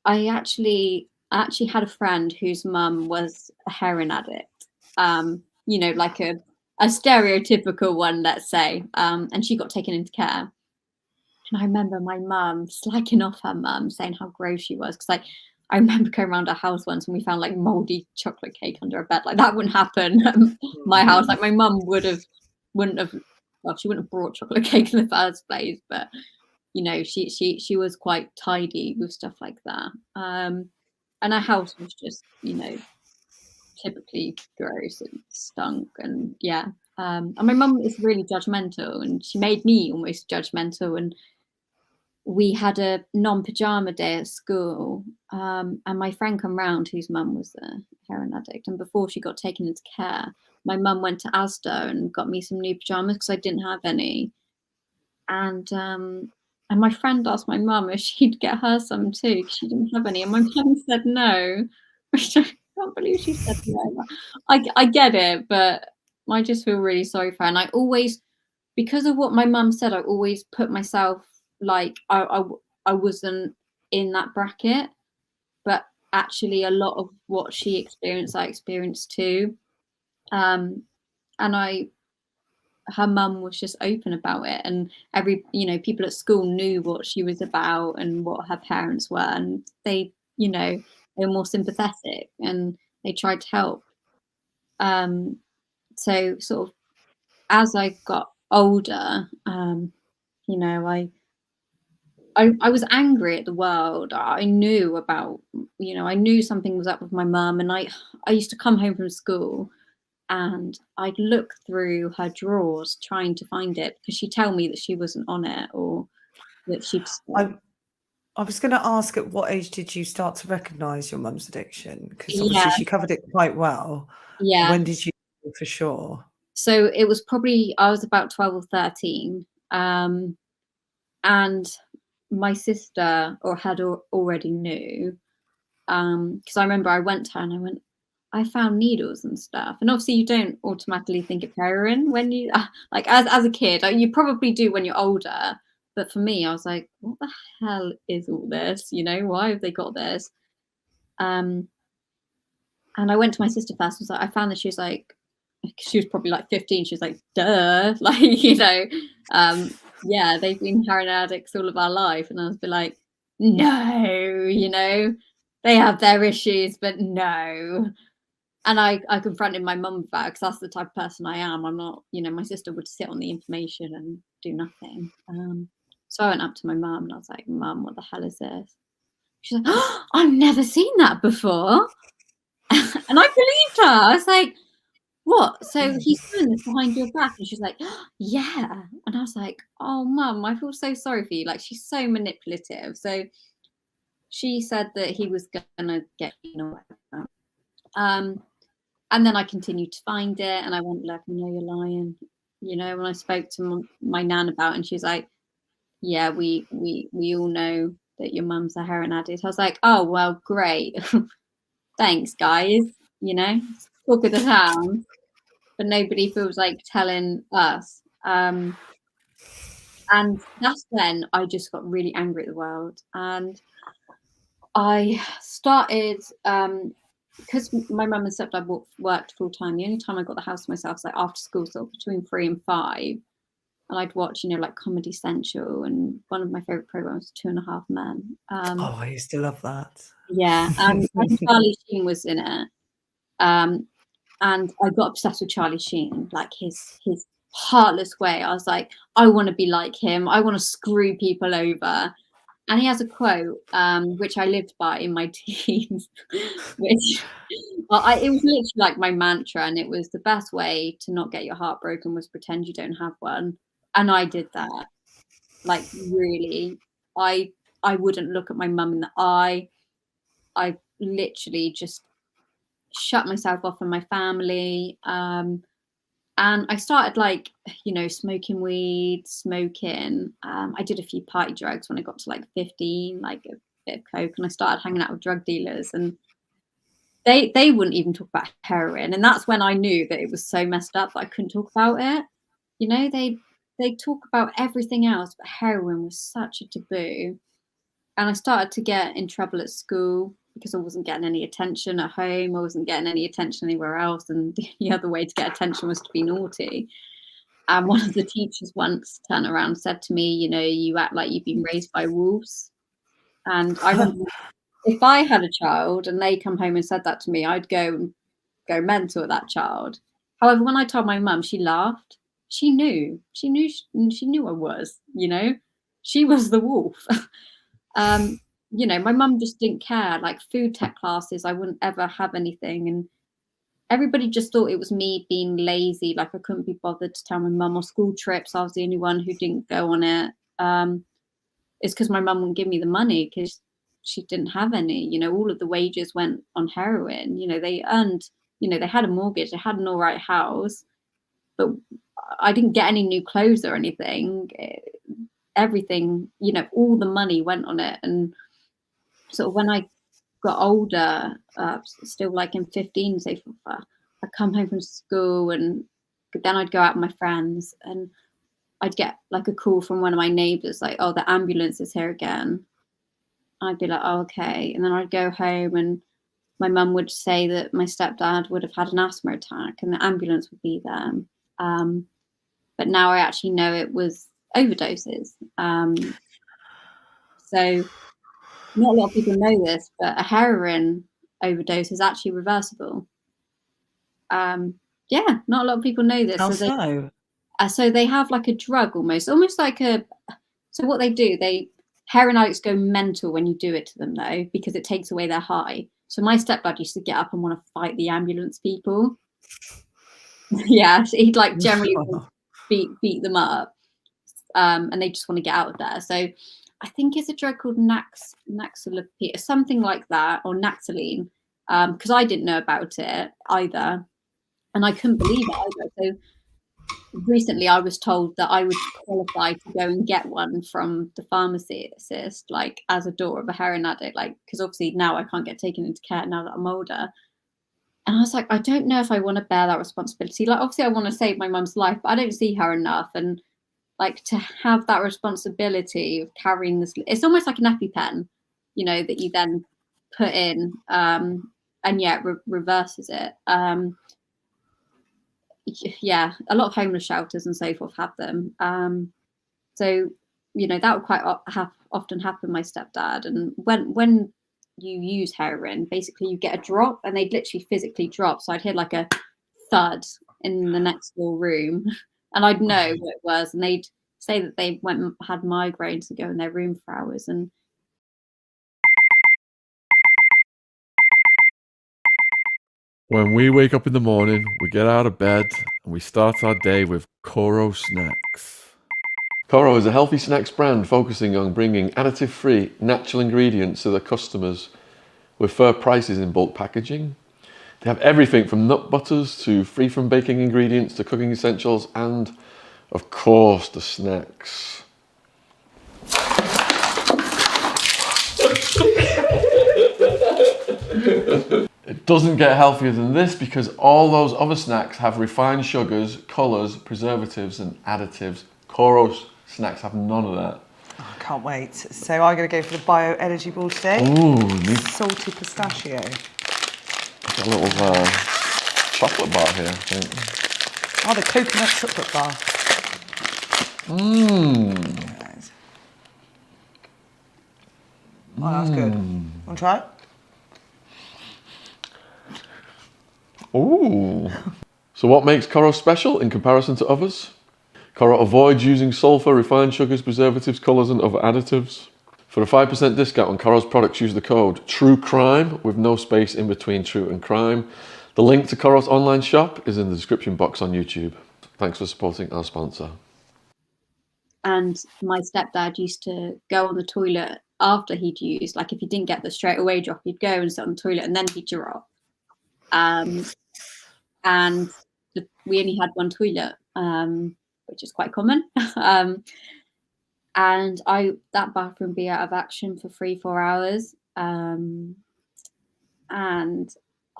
actually I actually had a friend whose mum was a heroin addict. Like a stereotypical one, let's say. And she got taken into care. And I remember my mum slacking off her mum, saying how gross she was. Because I remember going around our house once and we found like moldy chocolate cake under a bed. Like that wouldn't happen at my house. Like my mum wouldn't have, well, she wouldn't have brought chocolate cake in the first place. But she was quite tidy with stuff like that. And our house was just, typically gross and stunk, and yeah. And my mum is really judgmental, and she made me almost judgmental. And we had a non-pajama day at school, and my friend come round whose mum was a heroin addict, and before she got taken into care, my mum went to Asda and got me some new pajamas because I didn't have any. And my friend asked my mum if she'd get her some too because she didn't have any, and my mum said no. Which I can't believe she said no. I get it, but I just feel really sorry for her. And I always, because of what my mum said, I always put myself like I wasn't in that bracket, but actually a lot of what she experienced, I experienced too. And her mum was just open about it, and people at school knew what she was about and what her parents were, and they were more sympathetic and they tried to help. So sort of as I got older, I was angry at the world. I knew about, I knew something was up with my mum, and I used to come home from school and I'd look through her drawers trying to find it because she'd tell me that she wasn't on it, or that she'd stopped. I was going to ask, at what age did you start to recognise your mum's addiction? Because Yeah, obviously she covered it quite well. yeah. When did you know for sure? So it was probably, I was about 12 or 13. And my sister had already knew. Because I remember I went to her and I went, I found needles and stuff. And obviously you don't automatically think of heroin when you, like as a kid, you probably do when you're older. But for me, I was like, what the hell is all this? Why have they got this? And I went to my sister first. Was like, I found that she was like, she was probably like 15. She was like, duh, like, yeah, they've been heroin addicts all of our life. And I was like, no, they have their issues, but no. And I confronted my mum with that because that's the type of person I am. I'm not, my sister would sit on the information and do nothing. So I went up to my mum and I was like, Mum, what the hell is this? She's like, oh, I've never seen that before. And I believed her. I was like, what? So he's doing this behind your back? And she's like, oh, yeah. And I was like, oh, Mum, I feel so sorry for you. Like, she's so manipulative. So she said that he was gonna get, and then I continued to find it, and I went, look, I know you're lying. When I spoke to my nan about it, and she's like, yeah, we all know that your mum's a heroin addict. I was like, oh, well, great. Thanks, guys. Talk of the town. But nobody feels like telling us. And that's when I just got really angry at the world. And I started, because my mum and stepdad worked full time. The only time I got the house to myself was like after school, so between 3 and 5. And I'd watch, like Comedy Central, and one of my favorite programs was 2.5 Men. Oh, I used to love that. Yeah, and Charlie Sheen was in it. And I got obsessed with Charlie Sheen, like his heartless way. I was like, I want to be like him. I want to screw people over. And he has a quote, which I lived by in my teens, which it was literally like my mantra, and it was the best way to not get your heart broken was pretend you don't have one. And I did that. Like, really, I wouldn't look at my mum in the eye. I literally just shut myself off from my family. And I started smoking weed, smoking. I did a few party drugs when I got to like 15, like a bit of coke, and I started hanging out with drug dealers, and they wouldn't even talk about heroin. And that's when I knew that it was so messed up that I couldn't talk about it. They talk about everything else, but heroin was such a taboo. And I started to get in trouble at school because I wasn't getting any attention at home. I wasn't getting any attention anywhere else. And the other way to get attention was to be naughty. And one of the teachers once turned around and said to me, you know, you act like you've been raised by wolves. And I remember if I had a child and they come home and said that to me, I'd go mental at that child. However, when I told my mum, she laughed. She knew I was, you know, she was the wolf. You know, my mum just didn't care. Like food tech classes, I wouldn't ever have anything. And everybody just thought it was me being lazy. Like I couldn't be bothered to tell my mum, or school trips, I was the only one who didn't go on it. It's because my mum wouldn't give me the money because she didn't have any. You know, all of the wages went on heroin. You know, they earned, you know, they had a mortgage, they had an all right house, but I didn't get any new clothes or anything. Everything, you know, all the money went on it. And sort of when I got older, still like in 15, say, I'd come home from school and then I'd go out with my friends and I'd get like a call from one of my neighbours, like, oh, the ambulance is here again. I'd be like, oh, okay. And then I'd go home and my mum would say that my stepdad would have had an asthma attack and the ambulance would be there. But now I actually know it was overdoses. So not a lot of people know this, but a heroin overdose is actually reversible. Yeah, not a lot of people know this. So they have like a drug almost like a. So what they do, heroin addicts go mental when you do it to them though, because it takes away their high. So my stepdad used to get up and want to fight the ambulance people. Yeah, so he'd like generally beat them up, and they just want to get out of there. So I think it's a drug called Naxolopine, something like that, or Naxoline, because I didn't know about it either, and I couldn't believe it either. So recently I was told that I would qualify to go and get one from the pharmacist, like as a daughter of a heroin addict, like because obviously now I can't get taken into care now that I'm older. And I was like, I don't know if I want to bear that responsibility. Like obviously I want to save my mum's life, but I don't see her enough. And like to have that responsibility of carrying this, it's almost like an EpiPen, you know, that you then put in, and yeah, reverses it. Yeah, a lot of homeless shelters and so forth have them. So you know that would quite often happen. My stepdad, and when you use heroin, basically you get a drop, and they'd literally physically drop. So I'd hear like a thud in the next door room, and I'd know what it was, and they'd say that they went and had migraines and go in their room for hours. And when we wake up in the morning, we get out of bed and we start our day with Coro snacks. Coro is a healthy snacks brand focusing on bringing additive-free, natural ingredients to their customers with fair prices in bulk packaging. They have everything from nut butters to free from baking ingredients to cooking essentials and, of course, the snacks. It doesn't get healthier than this because all those other snacks have refined sugars, colours, preservatives and additives. Coro snacks have none of that. Oh, I can't wait. So I'm going to go for the Bio Energy Ball today. Ooh, salty pistachio. Got a little chocolate bar here, I think. Oh, the coconut chocolate bar. Mmm. Oh, that's good. Want to try it? Ooh. So what makes Coro special in comparison to others? Coro avoids using sulfur, refined sugars, preservatives, colours and other additives. For a 5% discount on Coro's products, use the code TRUECRIME with no space in between true and crime. The link to Coro's online shop is in the description box on YouTube. Thanks for supporting our sponsor. And my stepdad used to go on the toilet after he'd used, like if he didn't get the straight away drop, he'd go and sit on the toilet and then he'd drop. And we only had one toilet, which is quite common. And that bathroom would be out of action for 3-4 hours. And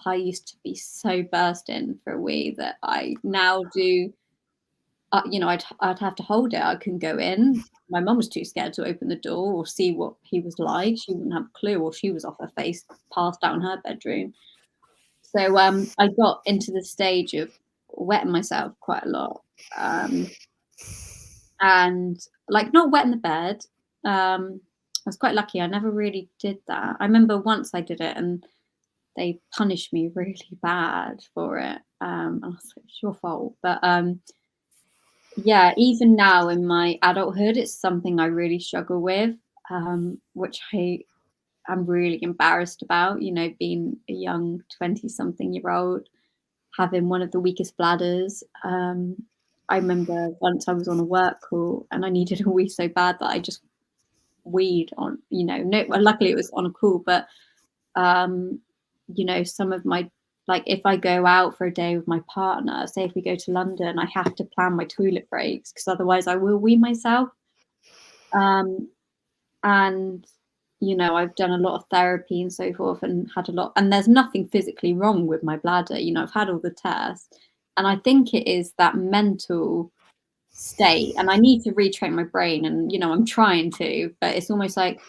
I used to be so bursting for a wee that I now do I'd have to hold it. I couldn't go in. My mum was too scared to open the door or see what he was like. She wouldn't have a clue, or she was off her face, passed out in her bedroom. So I got into the stage of wetting myself quite a lot, and like not wetting the bed. I was quite lucky. I never really did that. I remember once I did it, and they punished me really bad for it. And I was like, it's your fault, but yeah, even now in my adulthood, it's something I really struggle with, which I'm really embarrassed about, being a young 20-something-year-old, having one of the weakest bladders. I remember once I was on a work call and I needed a wee so bad that I just weed on, no, well, luckily it was on a call, but, some of my, like if I go out for a day with my partner, say if we go to London, I have to plan my toilet breaks because otherwise I will wee myself. And I've done a lot of therapy and so forth and had a lot, and there's nothing physically wrong with my bladder. I've had all the tests, and I think it is that mental state, and I need to retrain my brain, and I'm trying to, but it's almost like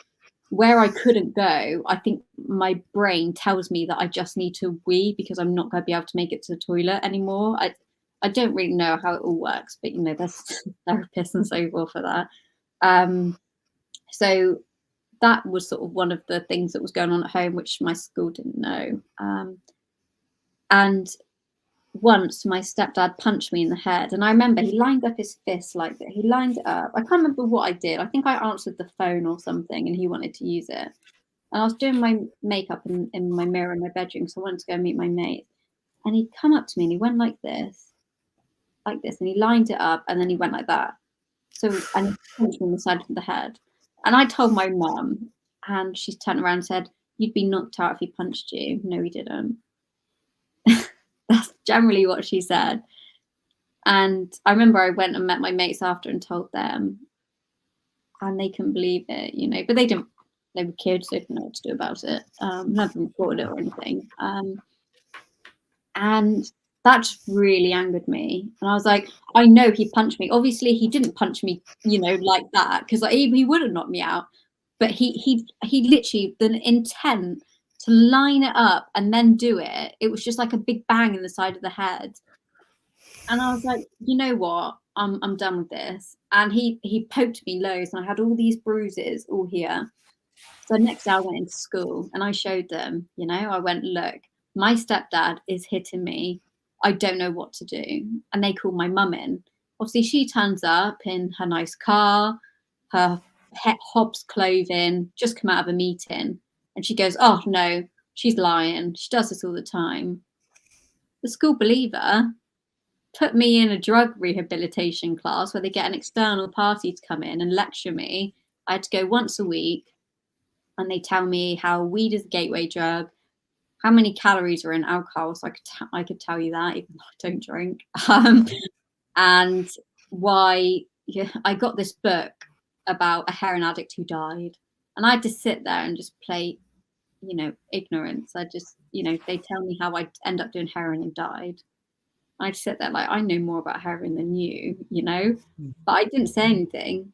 where I couldn't go, I think my brain tells me that I just need to wee because I'm not going to be able to make it to the toilet anymore. I don't really know how it all works, but there's therapists and so forth for that. So that was sort of one of the things that was going on at home, which my school didn't know. And once my stepdad punched me in the head, and I remember he lined up his fist like that. He lined it up. I can't remember what I did. I think I answered the phone or something, and he wanted to use it. And I was doing my makeup in my mirror in my bedroom, so I wanted to go and meet my mate. And he'd come up to me and he went like this, and he lined it up, and then he went like that. So, and he punched me on the side of the head. And I told my mum, and she turned around and said, "You'd be knocked out if he punched you." No, he didn't. That's generally what she said. And I remember I went and met my mates after and told them, and they couldn't believe it, but they didn't. They were kids, they didn't know what to do about it. None of them reported it or anything. And that just really angered me. And I was like, I know he punched me. Obviously, he didn't punch me, like that, because he would have knocked me out. But he literally, the intent to line it up and then do it, it was just like a big bang in the side of the head. And I was like, you know what? I'm done with this. And he poked me loads, and I had all these bruises all here. So next day I went into school and I showed them, I went, look, my stepdad is hitting me. I don't know what to do. And they called my mum in. Obviously, she turns up in her nice car, her Hobbs clothing, just come out of a meeting. And she goes, oh, no, she's lying. She does this all the time. The school believe her, put me in a drug rehabilitation class where they get an external party to come in and lecture me. I had to go once a week. And they tell me how weed is a gateway drug, how many calories are in alcohol. So I could tell you that, even though I don't drink. And why I got this book about a heroin addict who died. And I had to sit there and just play, ignorance. I just, they tell me how I end up doing heroin and died. I'd sit there like, I know more about heroin than you, but I didn't say anything.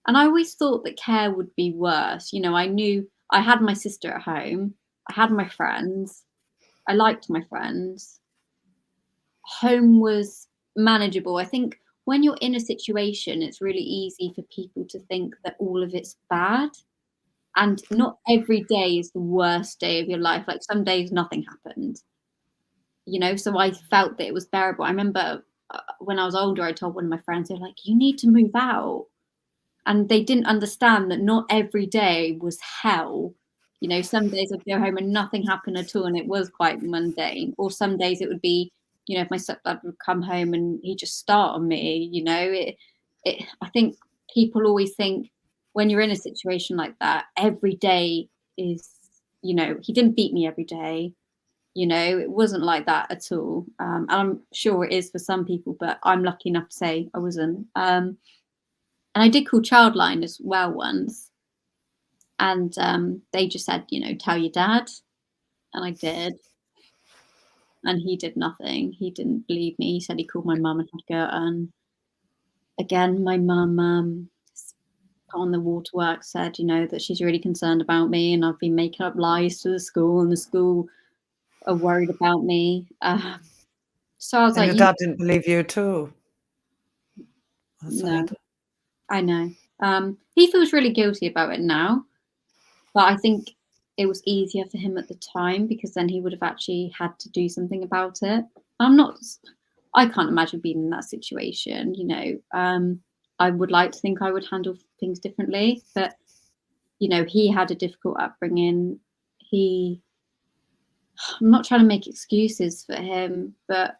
And I always thought that care would be worse. I knew I had my sister at home. I had my friends. I liked my friends. Home was manageable. I think when you're in a situation, it's really easy for people to think that all of it's bad. And not every day is the worst day of your life. Like some days nothing happened. So I felt that it was bearable. I remember when I was older, I told one of my friends, they're like, you need to move out. And they didn't understand that not every day was hell. Some days I'd go home and nothing happened at all, and it was quite mundane. Or some days it would be, if my stepdad would come home and he'd just start on me, I think people always think when you're in a situation like that, every day is, he didn't beat me every day. It wasn't like that at all. And I'm sure it is for some people, but I'm lucky enough to say I wasn't. And I did call Childline as well once. And they just said, tell your dad. And I did. and he did nothing. He didn't believe me. He said he called my mum and had to go. And again, my mum put on the waterwork, said, you know, that she's really concerned about me, and I've been making up lies to the school, and the school are worried about me. So I was And like, your dad didn't believe you at all. That's no, sad. I know. He feels really guilty about it now, but I think it was easier for him at the time, because then he would have actually had to do something about it. I can't imagine being in that situation, you know. I would like to think I would handle things differently, but you know, he had a difficult upbringing. I'm not trying to make excuses for him, but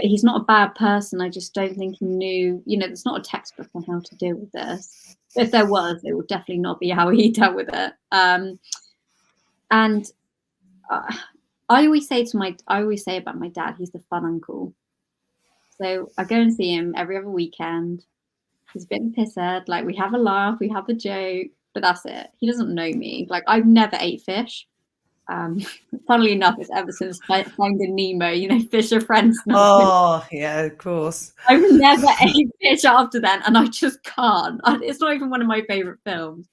he's not a bad person. I just don't think he knew, you know, there's not a textbook on how to deal with this. If there was, it would definitely not be how he dealt with it. And I always say about my dad, he's the fun uncle. So I go and see him every other weekend. He's a bit of a pisshead. Like, we have a laugh, we have a joke, but that's it. He doesn't know me. Like, I've never ate fish. Funnily enough, it's ever since Finding Nemo, you know, fish are friends now. Oh, yeah, of course. I've never ate fish after then, and I just can't. It's not even one of my favourite films.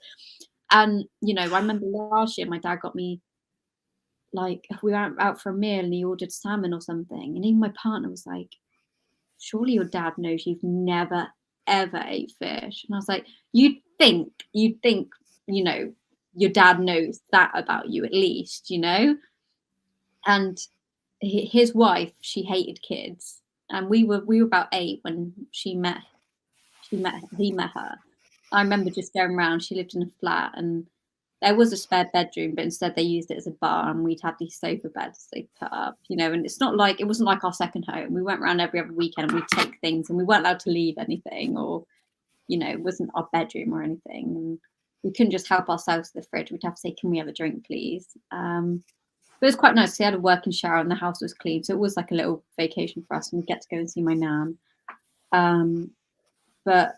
And, you know, I remember last year my dad got me, like, we went out for a meal and he ordered salmon or something. And even my partner was like, surely your dad knows you've never, ever ate fish. And I was like, you'd think, you know, your dad knows that about you at least, you know? And his wife, she hated kids. And we were about 8 when he met her. I remember just going around. She lived in a flat, and there was a spare bedroom, but instead they used it as a bar, and we'd have these sofa beds they put up, you know. And it wasn't like our second home. We went around every other weekend and we'd take things, and we weren't allowed to leave anything, or, you know, it wasn't our bedroom or anything. And we couldn't just help ourselves to the fridge. We'd have to say, can we have a drink, please? But it was quite nice. He had a working shower and the house was clean. So it was like a little vacation for us, and we get to go and see my nan. But,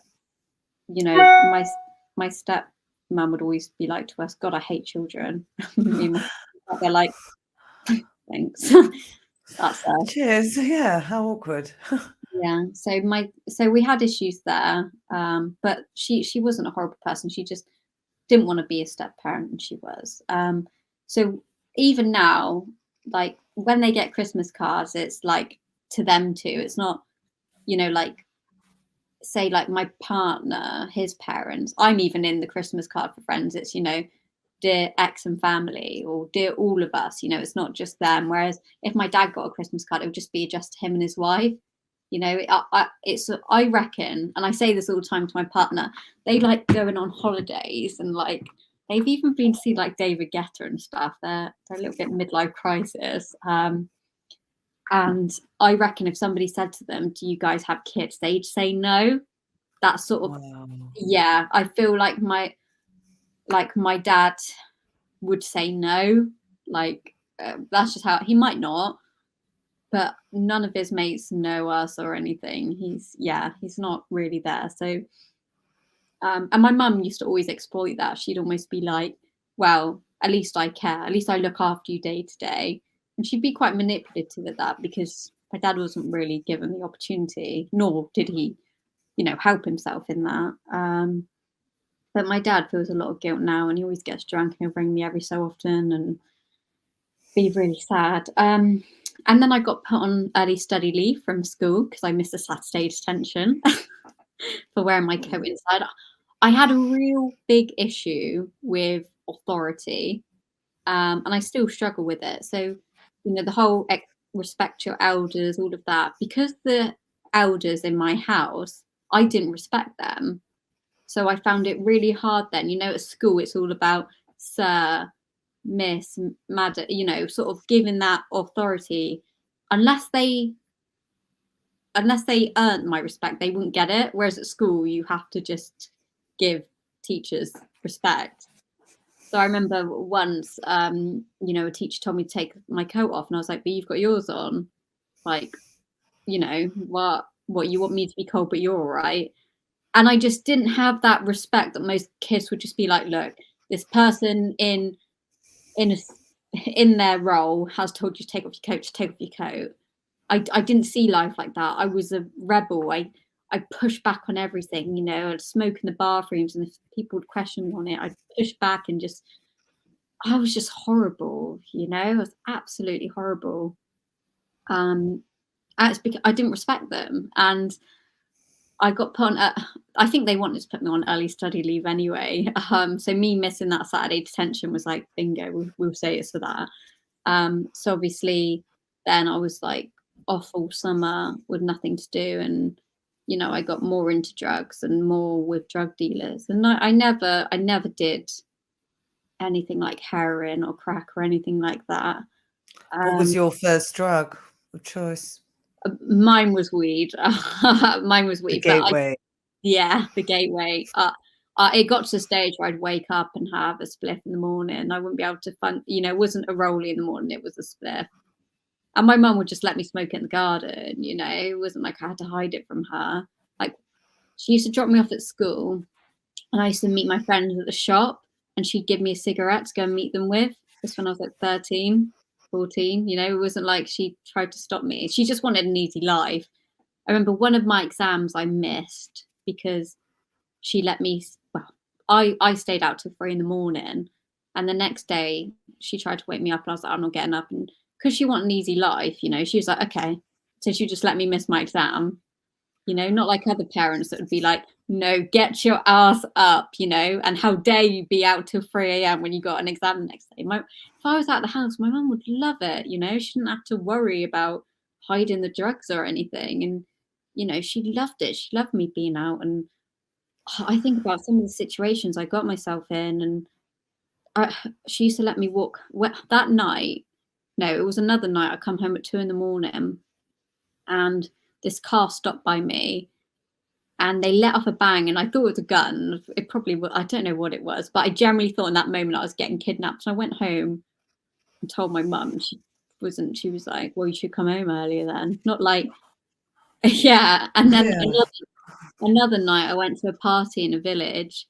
you know, my step mum would always be like to us, God, I hate children. They're like, thanks. That's us. Cheers. Yeah, how awkward. Yeah. So we had issues there. But she wasn't a horrible person. She just didn't want to be a step parent, and she was. So even now, like, when they get Christmas cards, it's like to them too. It's not, you know, like, say, like, my partner, his parents, I'm even in the Christmas card for friends. It's, you know, dear ex and family, or dear all of us, you know, it's not just them. Whereas if my dad got a Christmas card, it would just be just him and his wife. You know, I reckon, and I say this all the time to my partner, they like going on holidays, and like they've even been to see like David Guetta and stuff. They're a little bit midlife crisis. And I reckon if somebody said to them, do you guys have kids, they'd say no. That sort of, Wow. yeah, I feel like my dad would say no. Like, that's just how, he might not, but none of his mates know us or anything. He's not really there. So, and my mum used to always exploit that. She'd almost be like, well, at least I care. At least I look after you day to day. And she'd be quite manipulative at that, because my dad wasn't really given the opportunity, nor did he, you know, help himself in that. But my dad feels a lot of guilt now, and he always gets drunk and he'll bring me every so often and be really sad. And then I got put on early study leave from school because I missed a Saturday detention for wearing my coat inside. I had a real big issue with authority, and I still struggle with it. So, you know, the whole respect your elders, all of that, because the elders in my house, I didn't respect them. So I found it really hard then. You know, at school, it's all about sir, miss, madam, you know, sort of giving that authority. Unless they earned my respect, they wouldn't get it. Whereas at school, you have to just give teachers respect. So I remember once, you know, a teacher told me to take my coat off, and I was like, but you've got yours on. Like, you know, what you want me to be cold, but you're all right. And I just didn't have that respect that most kids would just be like, look, this person in a in their role has told you to take off your coat, to take off your coat. I didn't see life like that. I was a rebel. I pushed back on everything, you know. I'd smoke in the bathrooms, and if people would question me on it, I'd push back and just, I was just horrible, you know. I was absolutely horrible. It's because I didn't respect them, and I got put on. I think they wanted to put me on early study leave anyway. So me missing that Saturday detention was like bingo. We'll say it's for that. So obviously, then I was like off all summer with nothing to do, and you know, I got more into drugs and more with drug dealers, and I never did anything like heroin or crack or anything like that. What was your first drug of choice? Mine was weed. Mine was weed, The gateway. Yeah, the gateway. It got to the stage where I'd wake up and have a spliff in the morning. I wouldn't be able to you know, it wasn't a rollie in the morning, it was a spliff. And my mum would just let me smoke it in the garden, you know. It wasn't like I had to hide it from her. Like, she used to drop me off at school, and I used to meet my friends at the shop, and she'd give me a cigarette to go and meet them with. This when I was like 13, 14, you know. It wasn't like she tried to stop me. She just wanted an easy life. I remember one of my exams I missed because she let me, well, I stayed out till 3 in the morning, and the next day she tried to wake me up, and I was like, I'm not getting up. And because she wanted an easy life, you know, she was like, okay. So she just let me miss my exam, you know, not like other parents that would be like, no, get your ass up, you know, and how dare you be out till 3 a.m. when you got an exam the next day. If I was out the house, my mum would love it, you know. She didn't have to worry about hiding the drugs or anything. And, you know, she loved it. She loved me being out. And I think about some of the situations I got myself in, and she used to let me walk that night. No, it was another night. I come home at 2 in the morning, and this car stopped by me, and they let off a bang, and I thought it was a gun. It probably was. I don't know what it was, but I generally thought in that moment I was getting kidnapped. So I went home and told my mum. She was like, well, you should come home earlier then. Not like, yeah. And then another night I went to a party in a village,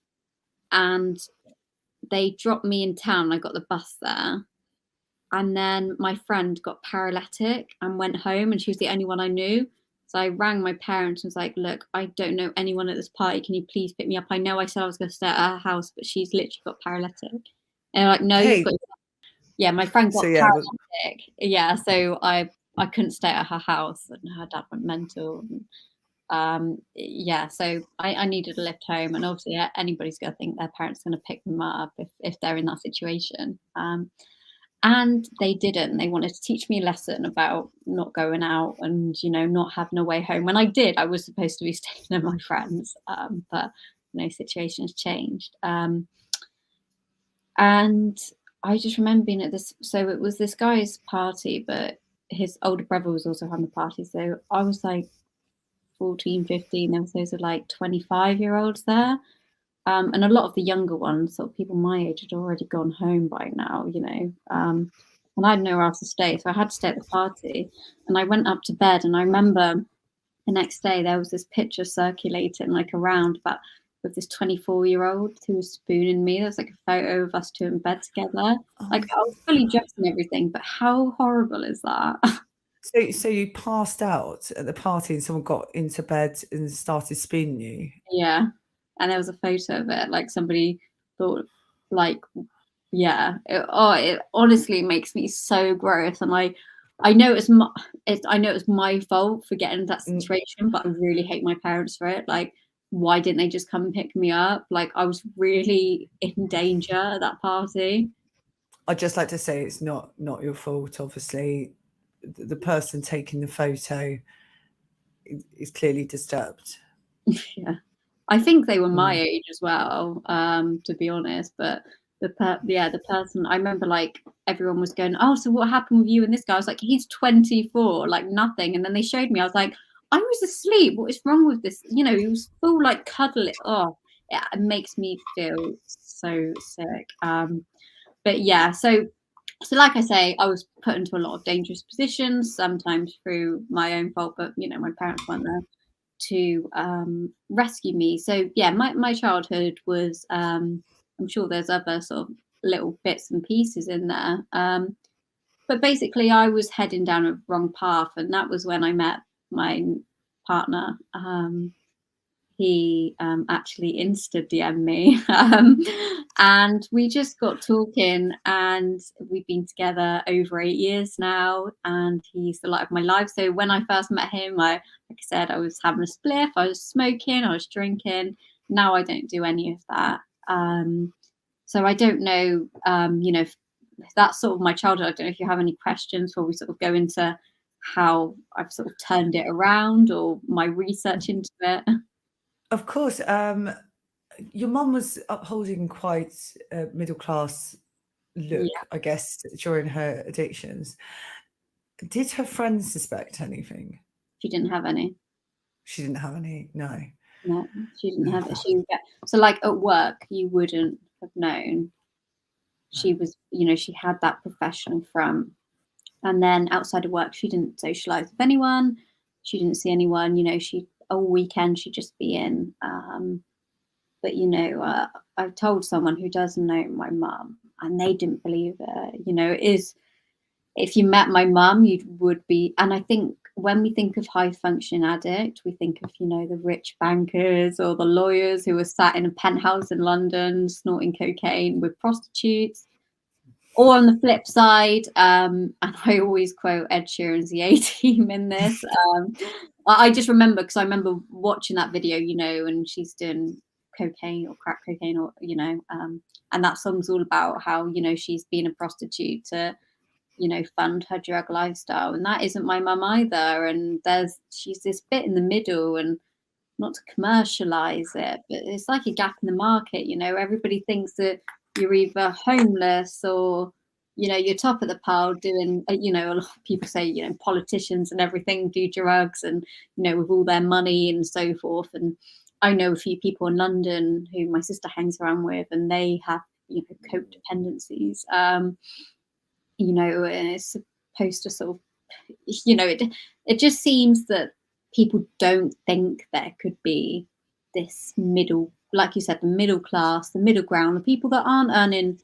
and they dropped me in town. I got the bus there. And then my friend got paralytic and went home, and she was the only one I knew. So I rang my parents and was like, look, I don't know anyone at this party. Can you please pick me up? I know I said I was going to stay at her house, but she's literally got paralytic. And they're like, no, Hey. yeah, my friend got So, yeah, paralytic. Yeah, so I couldn't stay at her house, and her dad went mental. Yeah, so I needed a lift home, and obviously anybody's going to think their parents are going to pick them up if they're in that situation. And they didn't. They wanted to teach me a lesson about not going out and, you know, not having a way home. When I did, I was supposed to be staying with my friends, but, you know, situations changed. And I just remember being at this, so it was this guy's party, but his older brother was also having the party. So I was like 14, 15. There was those are like 25-year-olds there. And a lot of the younger ones, sort of people my age, had already gone home by now, you know. And I had nowhere else to stay, so I had to stay at the party. And I went up to bed, and I remember the next day there was this picture circulating like around about with this 24-year-old who was spooning me. There was like a photo of us two in bed together. Like, I was fully dressed and everything, but how horrible is that? So you passed out at the party, and someone got into bed and started spooning you? Yeah. And there was a photo of it, like somebody thought, like, yeah. It honestly makes me so gross, and I know it's my fault for getting into that situation, but I really hate my parents for it. Like, why didn't they just come and pick me up? Like, I was really in danger at that party. I'd just like to say it's not your fault. Obviously, the person taking the photo is clearly disturbed. Yeah. I think they were my age as well, to be honest. But the person, I remember, like, everyone was going, oh, so what happened with you and this guy? I was like, he's 24, like nothing. And then they showed me, I was like, I was asleep. What is wrong with this? You know, he was full like cuddling. Oh, yeah, it makes me feel so sick. But yeah, so like I say, I was put into a lot of dangerous positions, sometimes through my own fault, but you know, my parents weren't there to rescue me. So yeah, my childhood was, I'm sure there's other sort of little bits and pieces in there. But basically, I was heading down a wrong path, and that was when I met my partner. He actually Insta DM'd me, and we just got talking, and we've been together over 8 years now, and he's the light of my life. So when I first met him, like I said, I was having a spliff, I was smoking, I was drinking. Now I don't do any of that. So I don't know, if that's sort of my childhood. I don't know if you have any questions before we sort of go into how I've sort of turned it around or my research into it. Of course. Your mum was upholding quite a middle class look, Yeah, I guess, during her addictions. Did her friends suspect anything? she didn't have any. She didn't have any. No. No, she didn't No. have it. She would get, so like at work, you wouldn't have known. She was, she had that professional front. And then outside of work, she didn't socialize with anyone. She didn't see anyone. She all weekend she'd just be in. But I've told someone who does know my mum, and they didn't believe it. It is, if you met my mum, you would be. And I think when we think of high function addict, we think of the rich bankers or the lawyers who were sat in a penthouse in London snorting cocaine with prostitutes. Or on the flip side, and I always quote Ed Sheeran's The A-Team in this. I just remember, because I remember watching that video, and she's doing cocaine or crack cocaine, or and that song's all about how she's been a prostitute to fund her drug lifestyle, and that isn't my mum either. And she's this bit in the middle, and not to commercialize it, but it's like a gap in the market. Everybody thinks that you're either homeless or you're top of the pile doing, a lot of people say politicians and everything do drugs, and with all their money and so forth. And I know a few people in London who my sister hangs around with, and they have coke dependencies. And it's supposed to sort of, it just seems that people don't think there could be this middle, like you said, the middle class, the middle ground, the people that aren't earning,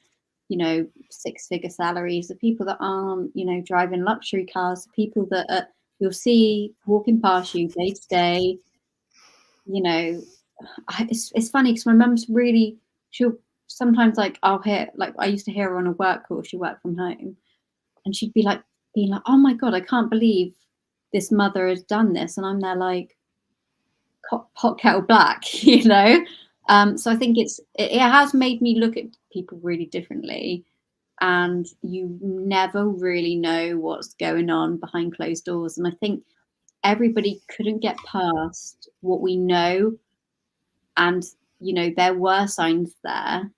6-figure salaries, the people that aren't, driving luxury cars, the people that you'll see walking past you day to day. It's funny because my mum's really, she'll sometimes, like, I'll hear, like, I used to hear her on a work call, she worked from home, and she'd be like, being like, oh my God, I can't believe this mother has done this. And I'm there like, pot kettle black, So I think it has made me look at people really differently. And you never really know what's going on behind closed doors. And I think everybody couldn't get past what we know. And, there were signs there,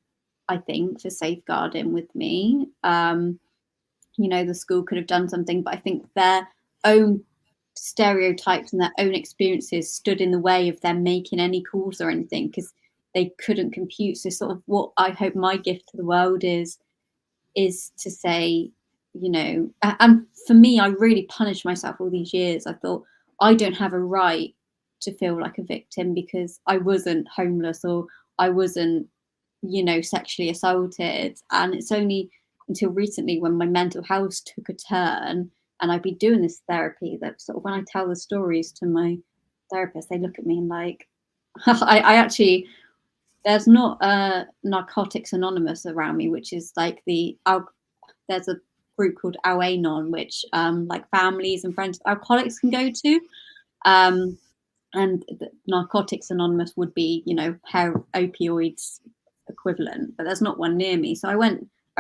I think, for safeguarding with me. The school could have done something, but I think their own stereotypes and their own experiences stood in the way of them making any calls or anything, because they couldn't compute. So sort of what I hope my gift to the world is to say, and for me, I really punished myself all these years. I thought, I don't have a right to feel like a victim because I wasn't homeless or I wasn't, sexually assaulted. And it's only until recently when my mental health took a turn and I've been doing this therapy that sort of, when I tell the stories to my therapist, they look at me and like, I actually, there's not Narcotics Anonymous around me, which is like there's a group called Al-Anon, which like families and friends of alcoholics can go to. And the Narcotics Anonymous would be, opioids equivalent, but there's not one near me. So I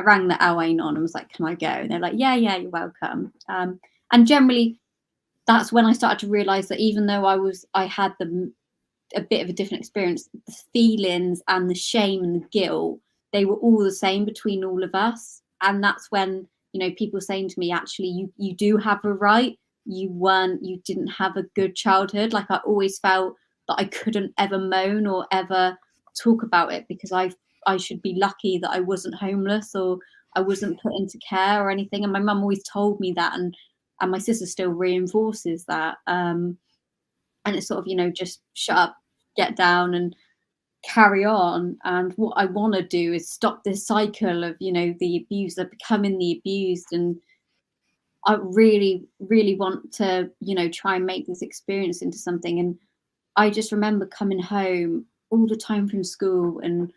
rang the Al-Anon and was like, can I go? And they're like, yeah, you're welcome. And generally, that's when I started to realize that even though I had a bit of a different experience, the feelings and the shame and the guilt, they were all the same between all of us. And that's when, people saying to me, actually, you do have a right. You didn't have a good childhood. Like, I always felt that I couldn't ever moan or ever talk about it because I should be lucky that I wasn't homeless or I wasn't put into care or anything. And my mum always told me that, and my sister still reinforces that. And it's sort of, just shut up, get down. And carry on, and what I want to do is stop this cycle of, you know, the abuser becoming the abused. And I really, really want to, you know, try and make this experience into something. And I just remember coming home all the time from school, and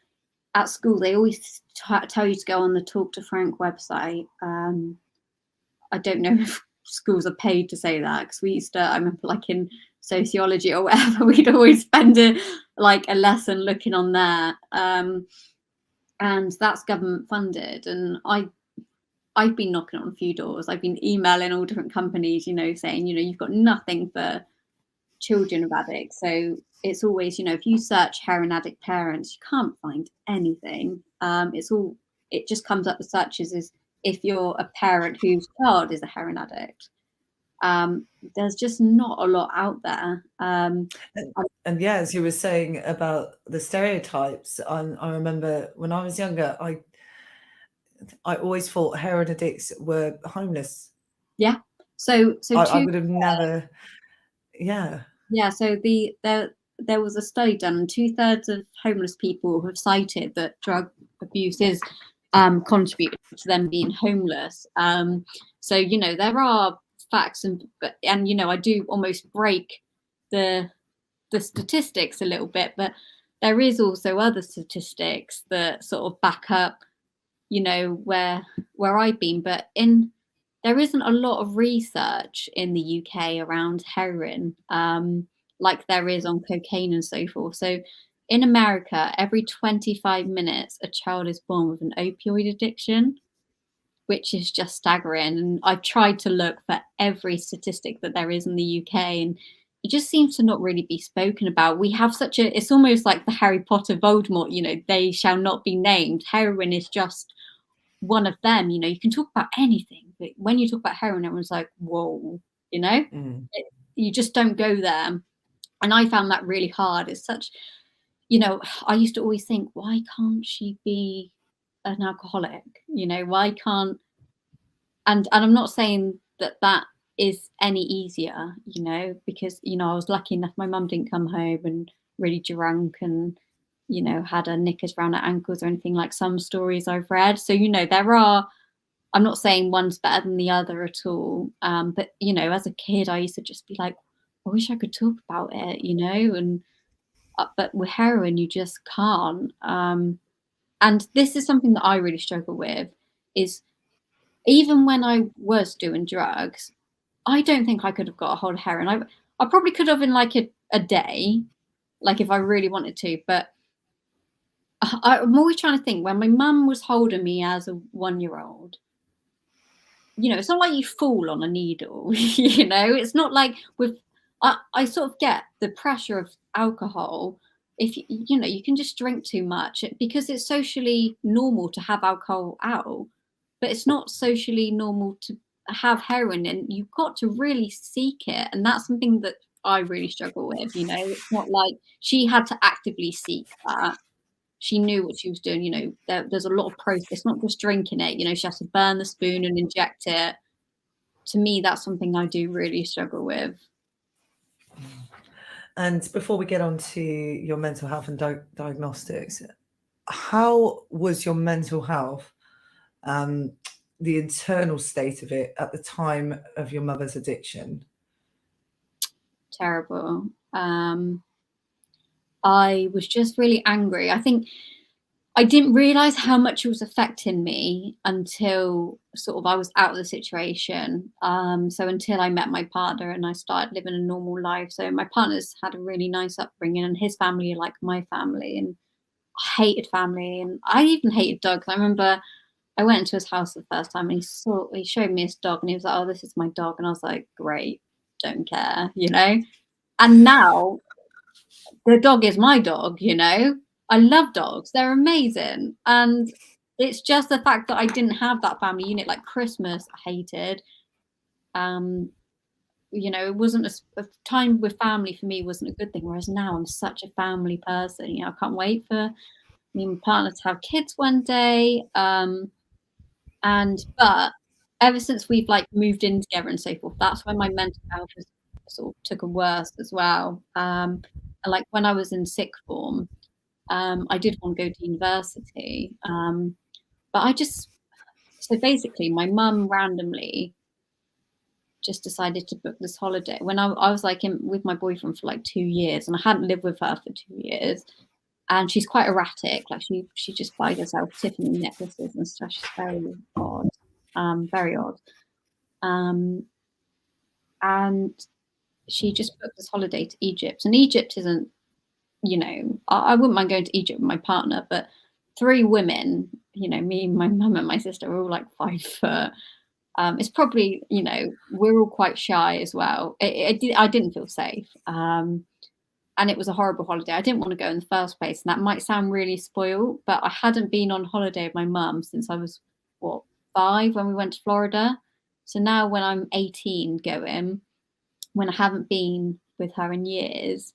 at school they always tell you to go on the Talk to Frank website. I don't know if schools are paid to say that, because we used to, I remember, like in sociology or whatever, we'd always spend like a lesson looking on there. And that's government funded. And I've been knocking on a few doors. I've been emailing all different companies, you know, saying, you know, you've got nothing for children of addicts. So it's always, you know, if you search heroin addict parents, you can't find anything. It just comes up with searches as if you're a parent whose child is a heroin addict. There's just not a lot out there. And yeah, as you were saying about the stereotypes, I remember when I was younger, I always thought heroin addicts were homeless. Yeah. So I would have never. Yeah. Yeah. So there was a study done, and 2/3 of homeless people have cited that drug abuse is contributed to them being homeless. So, you know, there are facts, and you know, I do almost break the statistics a little bit, but there is also other statistics that sort of back up, you know, where I've been. But there isn't a lot of research in the UK around heroin, like there is on cocaine and so forth. So in America, every 25 minutes, a child is born with an opioid addiction, which is just staggering. And I've tried to look for every statistic that there is in the UK, and it just seems to not really be spoken about. We have it's almost like the Harry Potter Voldemort, you know, they shall not be named. Heroin is just one of them. You know, you can talk about anything, but when you talk about heroin, everyone's like, whoa, you know, you just don't go there. And I found that really hard. It's such, you know, I used to always think, why can't she be an alcoholic? You know, why can't, and I'm not saying that is any easier, you know, because, you know, I was lucky enough, my mum didn't come home and really drunk and, you know, had her knickers around her ankles or anything like some stories I've read. So, you know, I'm not saying one's better than the other at all. But, you know, as a kid, I used to just be like, I wish I could talk about it, you know, and but with heroin, you just can't. And this is something that I really struggle with, is even when I was doing drugs, I don't think I could have got a hold of heroin. I probably could have in like a day, like if I really wanted to. But I'm always trying to think, when my mum was holding me as a 1-year-old, you know, it's not like you fall on a needle, you know, it's not like I sort of get the pressure of alcohol. If you know, you can just drink too much because it's socially normal to have alcohol out, but it's not socially normal to have heroin, and you've got to really seek it. And that's something that I really struggle with. You know, it's not like she had to actively seek that. She knew what she was doing. You know, there's a lot of process. It's not just drinking it. You know, she has to burn the spoon and inject it. To me, that's something I do really struggle with. And before we get on to your mental health and diagnostics, how was your mental health, the internal state of it at the time of your mother's addiction? Terrible. I was just really angry. I think I didn't realize how much it was affecting me until sort of I was out of the situation. So until I met my partner and I started living a normal life. So my partner's had a really nice upbringing, and his family are like my family, and I hated family, and I even hated dogs. I remember I went into his house the first time, and he showed me his dog, and he was like, "Oh, this is my dog," and I was like, "Great, don't care," you know. And now the dog is my dog, you know. I love dogs. They're amazing. And it's just the fact that I didn't have that family unit. Like Christmas, I hated. You know, it wasn't a time with family for me wasn't a good thing. Whereas now I'm such a family person. You know, I can't wait for me and my partner to have kids one day. But ever since we've like moved in together and so forth, that's when my mental health has sort of took a worse as well. And like when I was in sixth form, I did want to go to university, but so basically my mum randomly just decided to book this holiday when I was like with my boyfriend for like 2 years, and I hadn't lived with her for 2 years. And she's quite erratic. Like she just buys herself Tiffany necklaces and stuff. She's very odd, very odd. And she just booked this holiday to Egypt. And Egypt isn't, I wouldn't mind going to Egypt with my partner, but 3 women, me, my mum, and my sister, are all like 5 foot. It's probably, we're all quite shy as well. I didn't feel safe. And it was a horrible holiday. I didn't want to go in the first place. And that might sound really spoiled, but I hadn't been on holiday with my mum since I was, 5 when we went to Florida. So now when I'm 18 going, when I haven't been with her in years,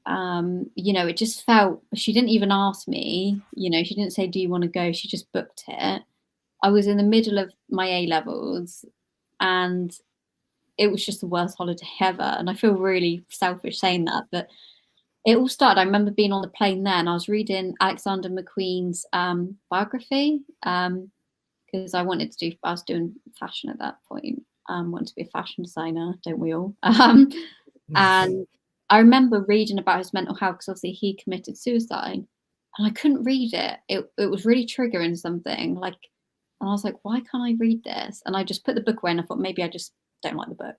it just felt, she didn't even ask me, she didn't say, do you want to go? She just booked it. I was in the middle of my A-levels, and it was just the worst holiday ever. And I feel really selfish saying that, but it all started, I remember being on the plane there, and I was reading Alexander McQueen's biography, because I was doing fashion at that point. Wanted to be a fashion designer, don't we all? And I remember reading about his mental health, because obviously he committed suicide, and I couldn't read it. It was really triggering something, like, and I was like, why can't I read this? And I just put the book away, and I thought maybe I just don't like the book.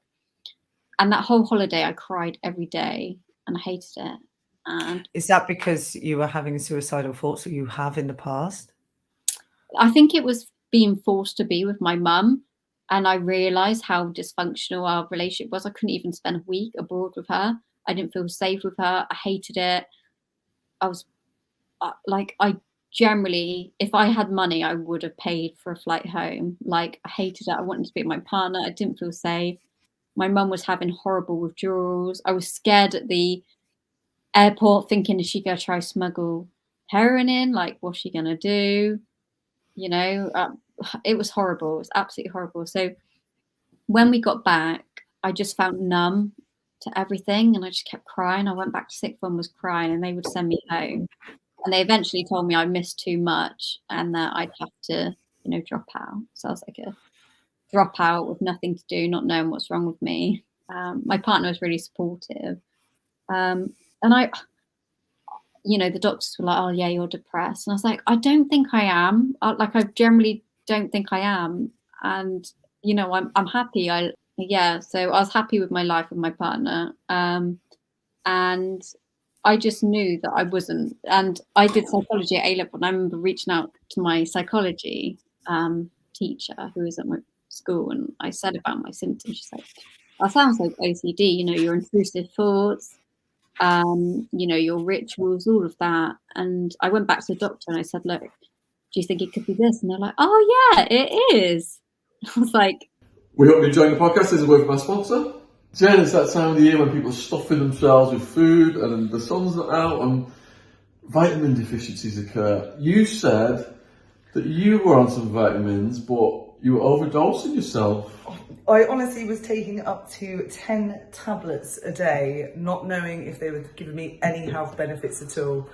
And that whole holiday I cried every day, and I hated it. And is that because you were having suicidal thoughts, or you have in the past? I think it was being forced to be with my mum, and I realized how dysfunctional our relationship was. I couldn't even spend a week abroad with her. I didn't feel safe with her. I hated it. I was I generally, if I had money, I would have paid for a flight home. Like, I hated it. I wanted to be with my partner. I didn't feel safe. My mum was having horrible withdrawals. I was scared at the airport, thinking, is she going to try smuggle heroin in? Like, what's she going to do? It was horrible. It was absolutely horrible. So when we got back, I just felt numb to everything, and I just kept crying. I went back to sixth form, was crying, and they would send me home. And they eventually told me I missed too much and that I'd have to, drop out. So I was like a dropout with nothing to do, not knowing what's wrong with me. My partner was really supportive. And the doctors were like, oh yeah, you're depressed. And I was like, I don't think I am. I generally don't think I am. And, I'm happy. So I was happy with my life with my partner. And I just knew that I wasn't. And I did psychology at A-level, and I remember reaching out to my psychology teacher who was at my school, and I said about my symptoms. She's like, that sounds like OCD, your intrusive thoughts, your rituals, all of that. And I went back to the doctor and I said, look, do you think it could be this? And they're like, oh yeah, it is. I was like, we hope you're enjoying the podcast. This is a word from our sponsor. Jen, it's that time of the year when people are stuffing themselves with food and the sun's not out and vitamin deficiencies occur. You said that you were on some vitamins, but you were overdosing yourself. I honestly was taking up to 10 tablets a day, not knowing if they were giving me any health benefits at all.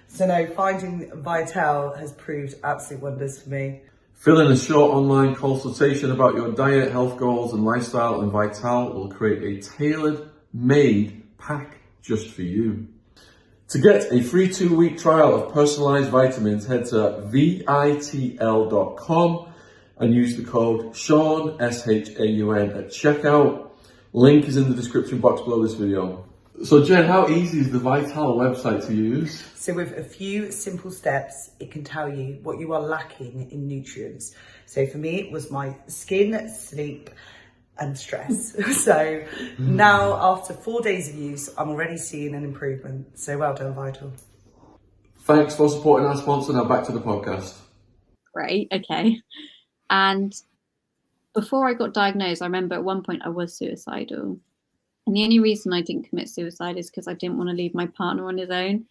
So no, finding Vital has proved absolute wonders for me. Fill in a short online consultation about your diet, health goals and lifestyle, and Vital will create a tailor-made pack just for you. To get a free 2-week trial of personalized vitamins, head to vitl.com and use the code Shaun, SHAUN, at checkout. Link is in the description box below this video. So Jen, how easy is the Vital website to use? So with a few simple steps, it can tell you what you are lacking in nutrients. So for me, it was my skin, sleep, and stress. So now after 4 days of use, I'm already seeing an improvement. So well done, Vital. Thanks for supporting our sponsor. Now back to the podcast. Great, okay. And before I got diagnosed, I remember at one point I was suicidal. And the only reason I didn't commit suicide is because I didn't want to leave my partner on his own.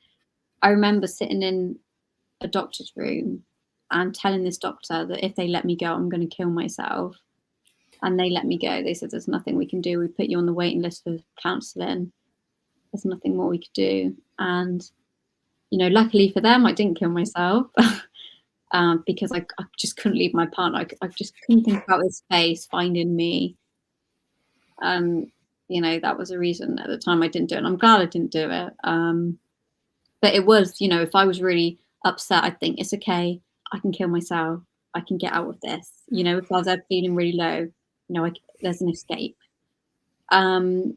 I remember sitting in a doctor's room and telling this doctor that if they let me go, I'm going to kill myself. And they let me go. They said, there's nothing we can do. We put you on the waiting list for counselling. There's nothing more we could do. And luckily for them, I didn't kill myself. Because I just couldn't leave my partner. I just couldn't think about his face finding me. That was a reason at the time I didn't do it. And I'm glad I didn't do it. But it was, if I was really upset, I'd think it's okay. I can kill myself. I can get out of this. If I was feeling really low, there's an escape. And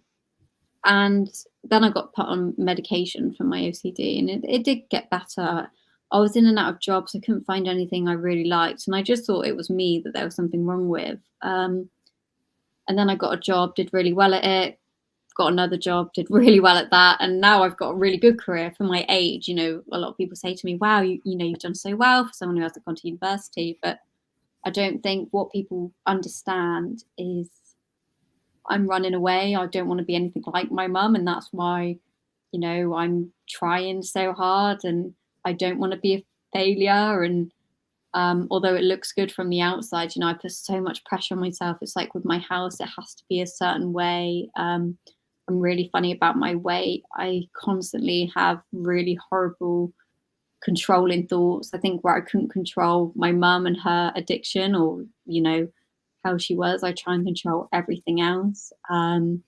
then I got put on medication for my OCD, and it did get better. I was in and out of jobs. I couldn't find anything I really liked. And I just thought it was me that there was something wrong with. And then I got a job, did really well at it, got another job, did really well at that. And now I've got a really good career for my age. A lot of people say to me, wow, you've done so well for someone who hasn't gone to university. But I don't think what people understand is I'm running away. I don't want to be anything like my mum. And that's why, I'm trying so hard, and I don't want to be a failure. And although it looks good from the outside, I put so much pressure on myself. It's like with my house, it has to be a certain way. I'm really funny about my weight. I constantly have really horrible controlling thoughts. I think where I couldn't control my mum and her addiction, or, how she was, I try and control everything else. And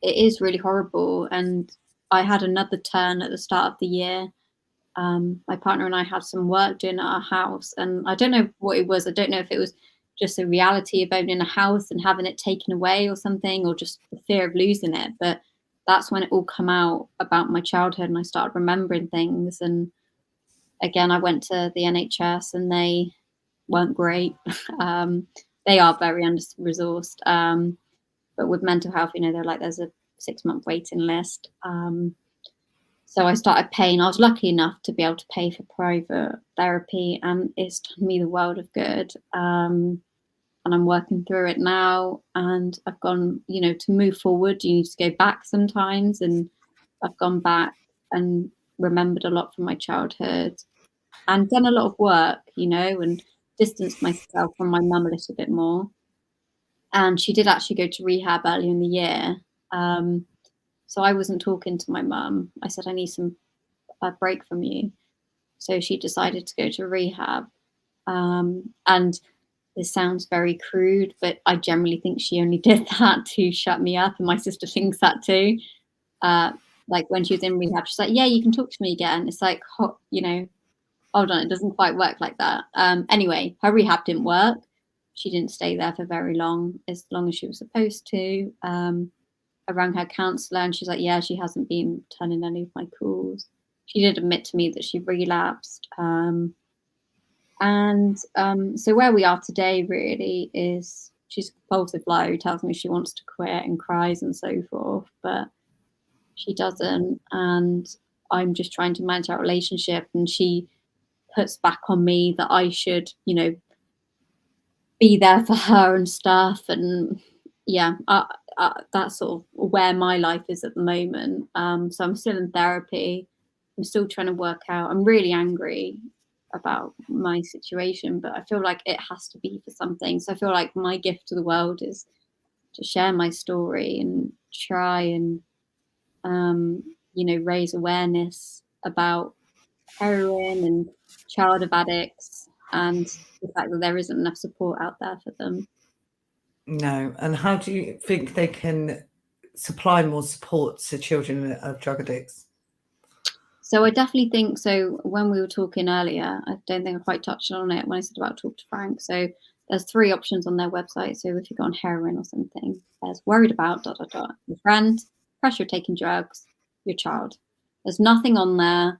it is really horrible. And I had another turn at the start of the year. My partner and I had some work doing at our house, and I don't know what it was. I don't know if it was just the reality of owning a house and having it taken away or something, or just the fear of losing it. But that's when it all come out about my childhood, and I started remembering things. And again, I went to the NHS, and they weren't great. They are very under-resourced. But with mental health, they're like, there's a 6-month waiting list. So I started paying. I was lucky enough to be able to pay for private therapy, and it's done me the world of good. And I'm working through it now, and I've gone, to move forward, you need to go back sometimes. And I've gone back and remembered a lot from my childhood, and done a lot of work, and distanced myself from my mum a little bit more. And she did actually go to rehab earlier in the year. So I wasn't talking to my mum. I said, I need a break from you. So she decided to go to rehab. And this sounds very crude, but I generally think she only did that to shut me up. And my sister thinks that too. Like when she was in rehab, she's like, yeah, you can talk to me again. It's like, hold on, it doesn't quite work like that. Anyway, her rehab didn't work. She didn't stay there for very long as she was supposed to. I rang her counsellor, and she's like, yeah, she hasn't been turning any of my calls. She did admit to me that she relapsed. So where we are today really is she's a compulsive liar who tells me she wants to quit and cries and so forth, but she doesn't. And I'm just trying to manage our relationship, and she puts back on me that I should, be there for her and stuff. And yeah, that's sort of where my life is at the moment. So I'm still in therapy. I'm still trying to work out. I'm really angry about my situation, but I feel like it has to be for something. So I feel like my gift to the world is to share my story and try and, raise awareness about heroin and child of addicts, and the fact that there isn't enough support out there for them. No. And how do you think they can supply more support to children of drug addicts? So I definitely think so. When we were talking earlier, I don't think I quite touched on it when I said about talk to Frank. So there's 3 options on their website. So if you go on heroin or something, there's worried about ... your friend, pressure of taking drugs, your child. There's nothing on there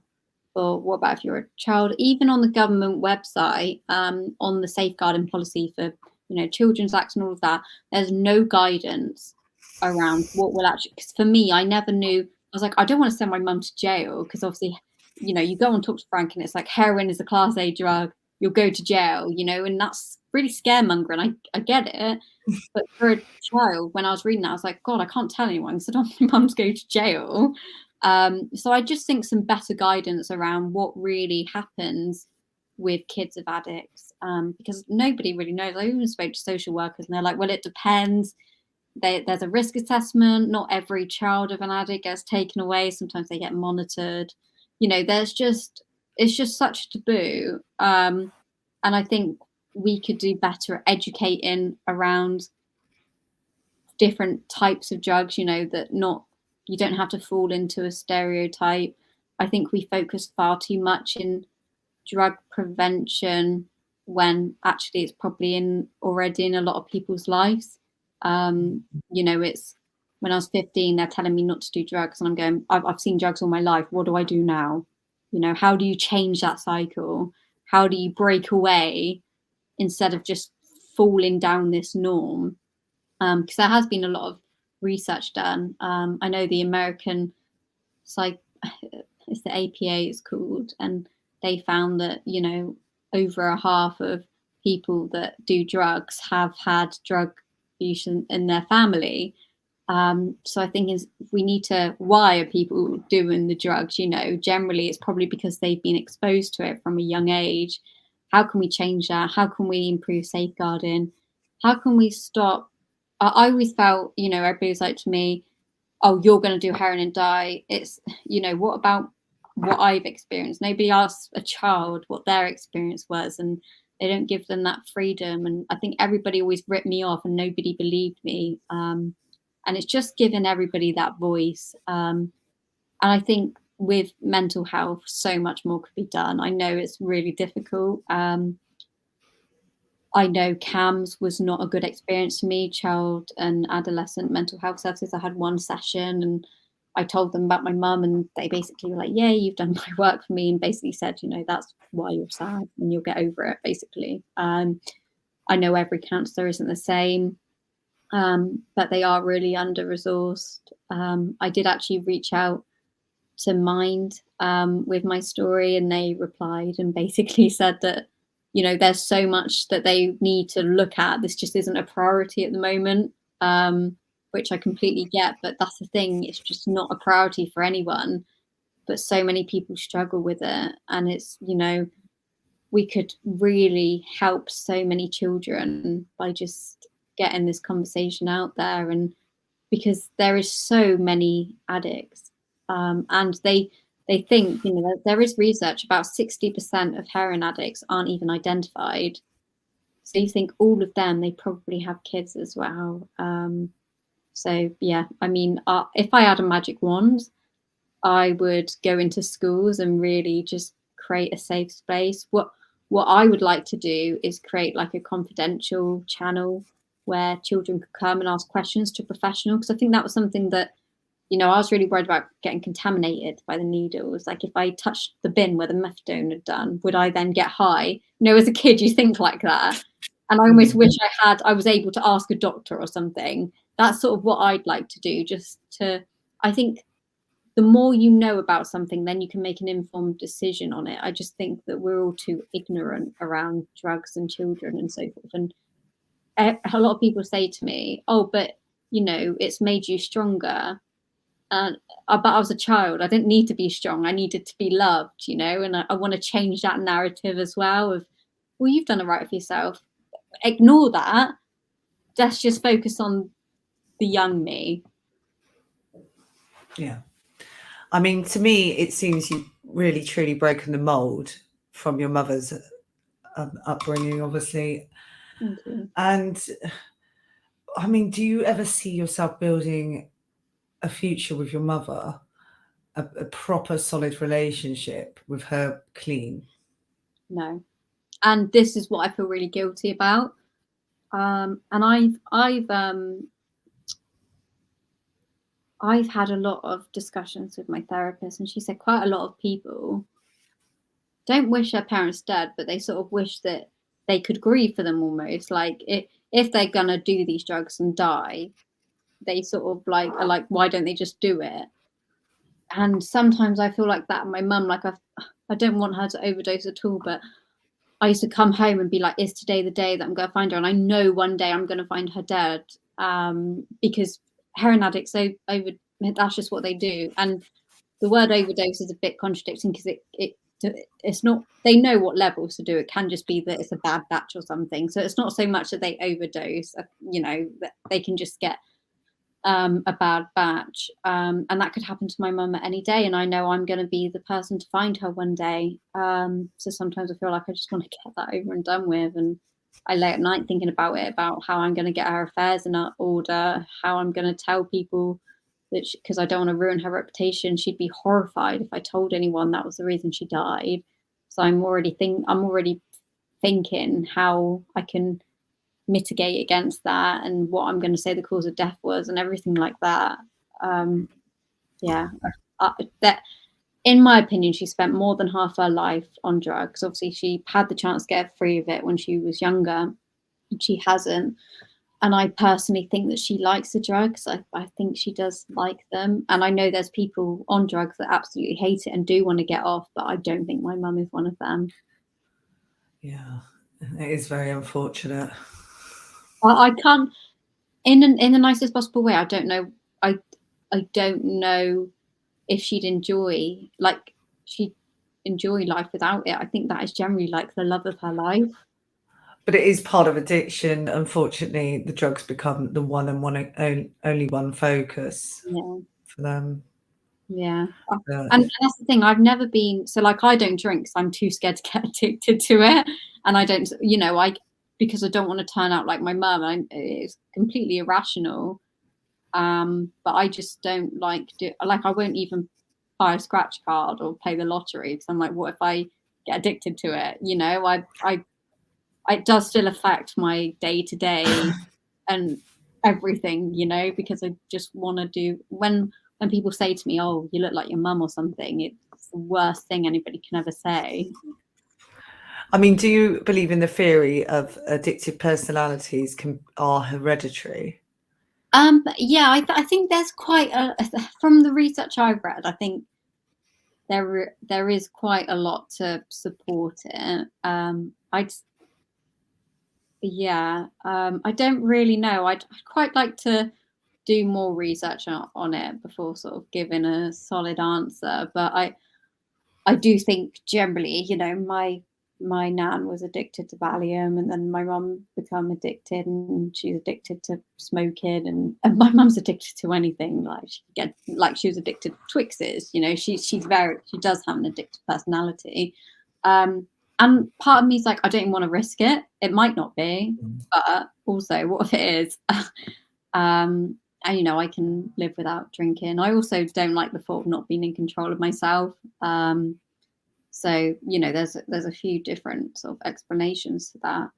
for what about if you're a child. Even on the government website, on the safeguarding policy for Children's Act and all of that, there's no guidance around what will actually. Because for me, I never knew. I was like, I don't want to send my mum to jail, because obviously, you go and talk to Frank, and it's like heroin is a Class A drug. You'll go to jail, and that's really scaremongering. I get it, but for a child, when I was reading that, I was like, God, I can't tell anyone because I don't want my mum to go to jail. So I just think some better guidance around what really happens with kids of addicts, because nobody really knows. I even spoke to social workers, and they're like, well, it depends. There's a risk assessment. Not every child of an addict gets taken away. Sometimes they get monitored. it's just such a taboo. And I think we could do better at educating around different types of drugs, that you don't have to fall into a stereotype. I think we focus far too much in drug prevention when actually it's probably already in a lot of people's lives. It's when I was 15, they're telling me not to do drugs, and I'm going, I've seen drugs all my life. What do I do now? How do you change that cycle? How do you break away instead of just falling down this norm? Because there has been a lot of research done. I know the American it's the APA it's called, and they found that over a half of people that do drugs have had drug use in their family. So I think we need to, why are people doing the drugs? Generally it's probably because they've been exposed to it from a young age. How can we change that? How can we improve safeguarding? How can we stop? I always felt, everybody was like to me, oh, you're going to do heroin and die. It's, what about what I've experienced? Nobody asks a child what their experience was, and they don't give them that freedom. And I think everybody always ripped me off and nobody believed me. And it's just giving everybody that voice. And I think with mental health, so much more could be done. I know it's really difficult. I know CAMS was not a good experience for me, child and adolescent mental health services. I had one session and I told them about my mum, and they basically were like, yeah, you've done my work for me, and basically said, that's why you're sad and you'll get over it, basically. I know every counsellor isn't the same, but they are really under-resourced. I did actually reach out to Mind with my story, and they replied and basically said that there's so much that they need to look at. This just isn't a priority at the moment, which I completely get, but that's the thing, it's just not a priority for anyone, but so many people struggle with it. And it's, we could really help so many children by just getting this conversation out there. And because there is so many addicts, and they think, there is research about 60% of heroin addicts aren't even identified. So you think all of them, they probably have kids as well. So yeah, I mean, if I had a magic wand, I would go into schools and really just create a safe space. What I would like to do is create like a confidential channel where children could come and ask questions to professionals, because I think that was something that, I was really worried about getting contaminated by the needles. Like if I touched the bin where the methadone had done, would I then get high? As a kid, you think like that. And I almost wish I was able to ask a doctor or something. That's sort of what I'd like to do, I think the more you know about something, then you can make an informed decision on it. I just think that we're all too ignorant around drugs and children and so forth. And a lot of people say to me, oh, but, it's made you stronger. But I was a child. I didn't need to be strong. I needed to be loved, and I want to change that narrative as well of, well, you've done it right for yourself. Ignore that. Let's just focus on the young me. Yeah. I mean, to me, it seems you've really, truly broken the mold from your mother's upbringing, obviously. Thank you. And I mean, do you ever see yourself building a future with your mother, a proper solid relationship with her clean? No. And this is what I feel really guilty about. And I've had a lot of discussions with my therapist, and she said quite a lot of people don't wish their parents dead, but they sort of wish that they could grieve for them almost. Like if they're gonna do these drugs and die, they sort of are like, why don't they just do it? And sometimes I feel like that. My mum, I don't want her to overdose at all, but I used to come home and be like, is today the day that I'm going to find her? And I know one day I'm going to find her dead, because heroin addicts, that's just what they do. And the word overdose is a bit contradicting, because it's not, they know what levels to do. It can just be that it's a bad batch or something. So it's not so much that they overdose, that they can just get a bad batch, and that could happen to my mum at any day, and I know I'm going to be the person to find her one day. So sometimes I feel like I just want to get that over and done with, and I lay at night thinking about it, about how I'm going to get her affairs in order, how I'm going to tell people that, because I don't want to ruin her reputation. She'd be horrified if I told anyone that was the reason she died. So I'm already thinking how I can mitigate against that, and what I'm going to say the cause of death was, and everything like that. That, in my opinion, she spent more than half her life on drugs. Obviously, she had the chance to get free of it when she was younger, and she hasn't. And I personally think that she likes the drugs. I think she does like them. And I know there's people on drugs that absolutely hate it and do want to get off, but I don't think my mum is one of them. Yeah, it is very unfortunate. I can't, in the nicest possible way. I don't know. I don't know if she'd enjoy life without it. I think that is generally like the love of her life. But it is part of addiction. Unfortunately, the drugs become the only one focus for them. Yeah. And that's the thing. I've never been, so like, I don't drink, so I'm too scared to get addicted to it. And I don't, because I don't want to turn out like my mum. It's completely irrational. But I just don't like I won't even buy a scratch card or play the lottery, because I'm like, what if I get addicted to it? It does still affect my day to day and everything, because I just want to do, when people say to me, oh, you look like your mum or something, it's the worst thing anybody can ever say. I mean, do you believe in the theory of addictive personalities are hereditary? Yeah, I think there's quite from the research I've read, I think there is quite a lot to support it. I don't really know. I'd quite like to do more research on it before sort of giving a solid answer. But I do think generally, my nan was addicted to Valium, and then my mum became addicted, and she's addicted to smoking, and my mum's addicted to anything. She was addicted to Twixes. She does have an addictive personality. And part of me is like, I don't even want to risk it. It might not be, but also, what if it is? And I can live without drinking. I also don't like the thought of not being in control of myself. So there's a few different sort of explanations to that.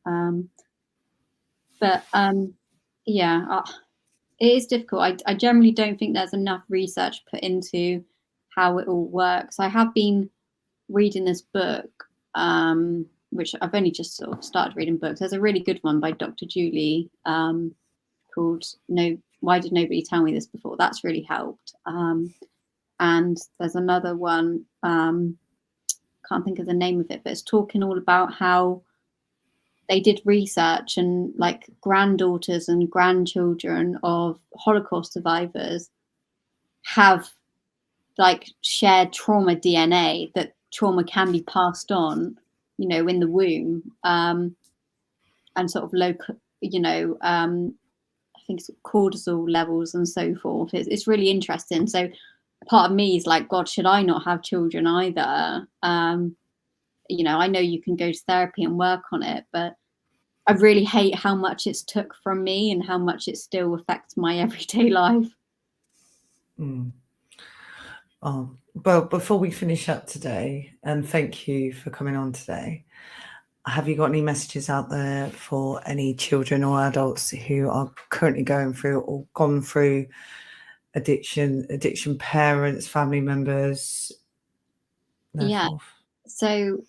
It is difficult. I generally don't think there's enough research put into how it all works. I have been reading this book, which I've only just sort of started reading books. There's a really good one by Dr. Julie called Why Did Nobody Tell Me This Before? That's really helped. And there's another one, can't think of the name of it, but it's talking all about how they did research, and like granddaughters and grandchildren of Holocaust survivors have like shared trauma DNA, that trauma can be passed on, in the womb, and sort of local, I think it's cortisol levels and so forth. It's really interesting. So part of me is like, God, should I not have children either? I know you can go to therapy and work on it, but I really hate how much it's took from me and how much it still affects my everyday life. Well, before we finish up today, and thank you for coming on today, have you got any messages out there for any children or adults who are currently going through or gone through addiction, parents, family members? Yeah. So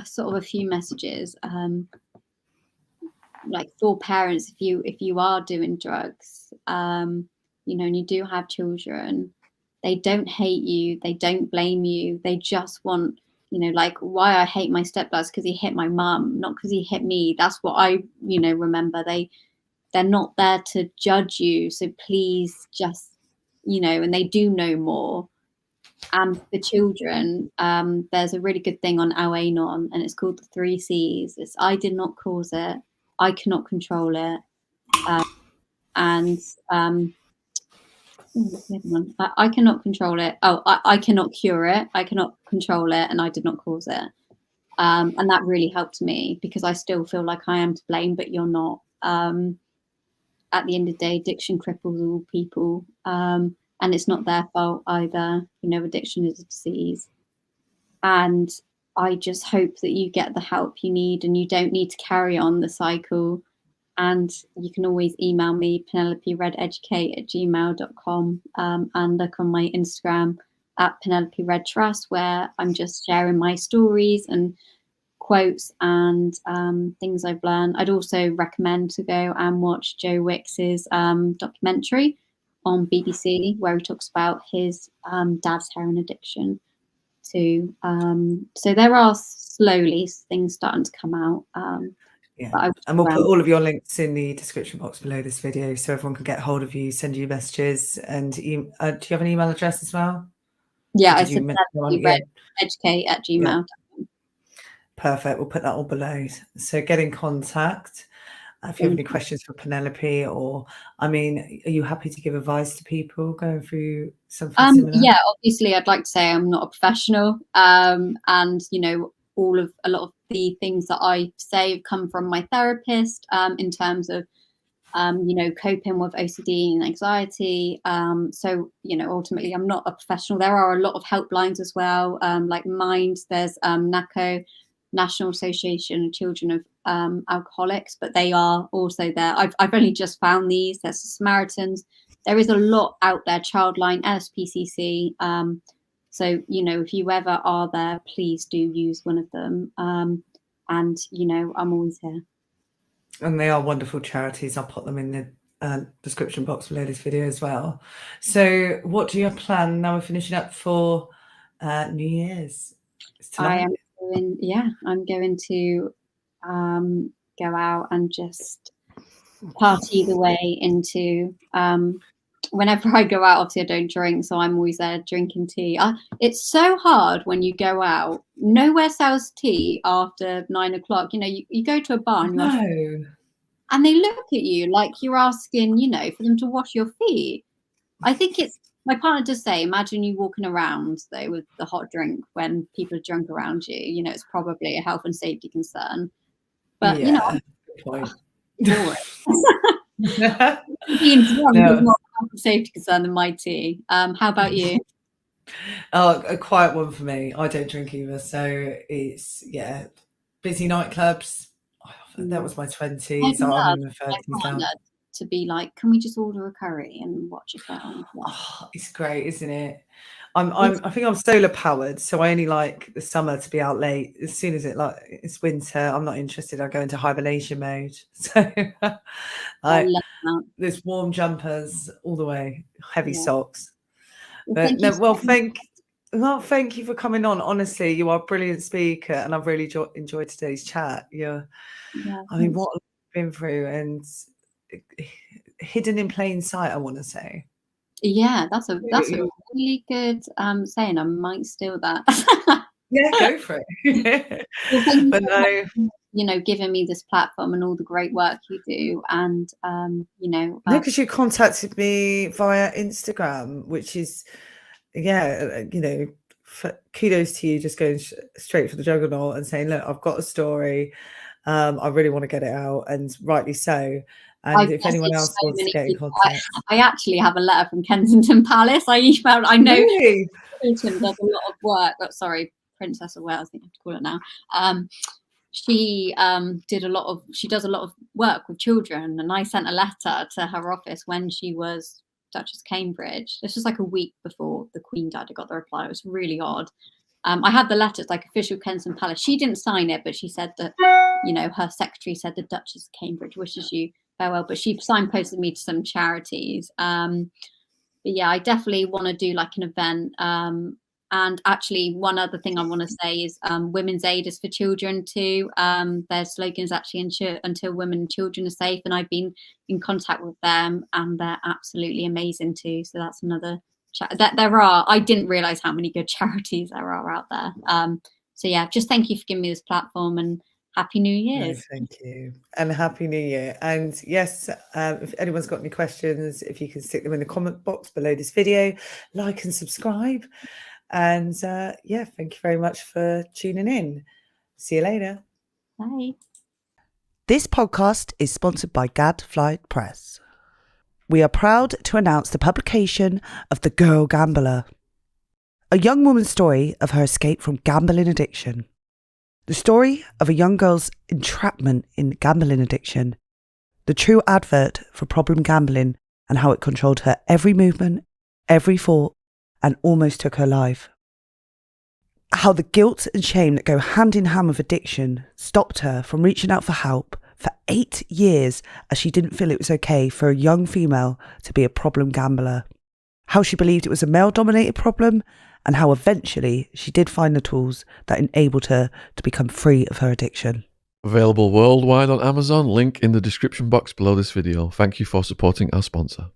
sort of a few messages. Like, for parents, if you are doing drugs, and you do have children, they don't hate you, they don't blame you, they just want, like, why I hate my stepdad because he hit my mum, not because he hit me. That's what I remember. They're not there to judge you, so please just, and they do know more. And for children, there's a really good thing on Al-Anon, and it's called the 3 C's. It's: I did not cause it, I cannot control it, and what's the other one? I cannot control it. Oh, I cannot cure it. I cannot control it, and I did not cause it. And that really helped me, because I still feel like I am to blame, but you're not. At the end of the day, addiction cripples all people, and it's not their fault either. You know, addiction is a disease, and I just hope that you get the help you need, and you don't need to carry on the cycle. And you can always email me, peneloperededucate@gmail.com, and look on my Instagram at Penelope Red Trust, where I'm just sharing my stories and quotes and things I've learned. I'd also recommend to go and watch Joe Wicks's documentary on BBC, where he talks about his dad's heroin addiction too. So there are slowly things starting to come out. Yeah, and we'll put all of your links in the description box below this video, so everyone can get hold of you, send you messages. And do you have an email address as well? Yeah, I said educate@gmail.com. Yeah. Perfect. We'll put that all below. So get in contact if you have any questions for Penelope, or I mean, are you happy to give advice to people going through something similar? Yeah, obviously I'd like to say I'm not a professional, and you know, a lot of the things that I say have come from my therapist, in terms of you know, coping with OCD and anxiety. So, you know, ultimately I'm not a professional. There are a lot of helplines as well, like Mind. There's NACO, National Association of Children of Alcoholics, but they are also there. I've only just found these. There's the Samaritans. There is a lot out there. Childline, LSPCC. So, you know, if you ever are there, please do use one of them. And, you know, I'm always here. And they are wonderful charities. I'll put them in the description box below this video as well. So what do you plan now? We're finishing up for New Year's. I'm going to go out and just party the way into whenever I go out. Obviously I don't drink, so I'm always there drinking tea. It's so hard when you go out, nowhere sells tea after 9 o'clock. You know, you go to a bar and they look at you like you're asking, you know, for them to wash your feet. I think it's, my partner does say, imagine you walking around though with the hot drink when people are drunk around you. You know, it's probably a health and safety concern. But you know, good point. Being drunk is more a health and safety concern than my tea. How about you? Oh, a quiet one for me. I don't drink either, so it's busy nightclubs. That was my 20s. So I'm in the 30s now. To be like, can we just order a curry and watch a film? Oh, it's great, isn't it? I think I'm solar powered, so I only like the summer to be out late. As soon as it's winter, I'm not interested. I go into hibernation mode. So there's warm jumpers all the way, heavy socks. But thank you for coming on. Honestly, you are a brilliant speaker, and I've really enjoyed today's chat. I mean, what I've been through, and hidden in plain sight, I want to say. Yeah, that's a really good saying. I might steal that. Yeah, go for it. Well, but no, you know, giving me this platform and all the great work you do, and you know, because you contacted me via Instagram, which is you know, kudos to you, just going straight for the juggernaut and saying, look, I've got a story, I really want to get it out, and rightly so. And if anyone else wants to get in contact, I actually have a letter from Kensington Palace. I emailed. I know Hilton does a lot of work. But sorry, Princess of Wales, I think I have to call it now. She does a lot of work with children, and I sent a letter to her office when she was Duchess of Cambridge. This was like a week before the Queen died. I got the reply. It was really odd. I had the letter, it's like official Kensington Palace. She didn't sign it, but she said that, you know, her secretary said the Duchess of Cambridge wishes you farewell. But she signposted me to some charities. But yeah, I definitely want to do like an event. And actually, one other thing I want to say is Women's Aid is for children too. Their slogan is actually until women and children are safe. And I've been in contact with them, and they're absolutely amazing too. So that's another that I didn't realize how many good charities there are out there. So yeah, just thank you for giving me this platform and Happy New No, Year's. thank you. And Happy New Year. And yes, if anyone's got any questions, if you can stick them in the comment box below this video, like and subscribe. And yeah, thank you very much for tuning in. See you later. Bye. This podcast is sponsored by Gadfly Press. We are proud to announce the publication of The Girl Gambler, a young woman's story of her escape from gambling addiction. The story of a young girl's entrapment in gambling addiction, the true advert for problem gambling and how it controlled her every movement, every thought, and almost took her life. How the guilt and shame that go hand in hand with addiction stopped her from reaching out for help for 8 years as she didn't feel it was okay for a young female to be a problem gambler. How she believed it was a male-dominated problem, and how eventually she did find the tools that enabled her to become free of her addiction. Available worldwide on Amazon, link in the description box below this video. Thank you for supporting our sponsor.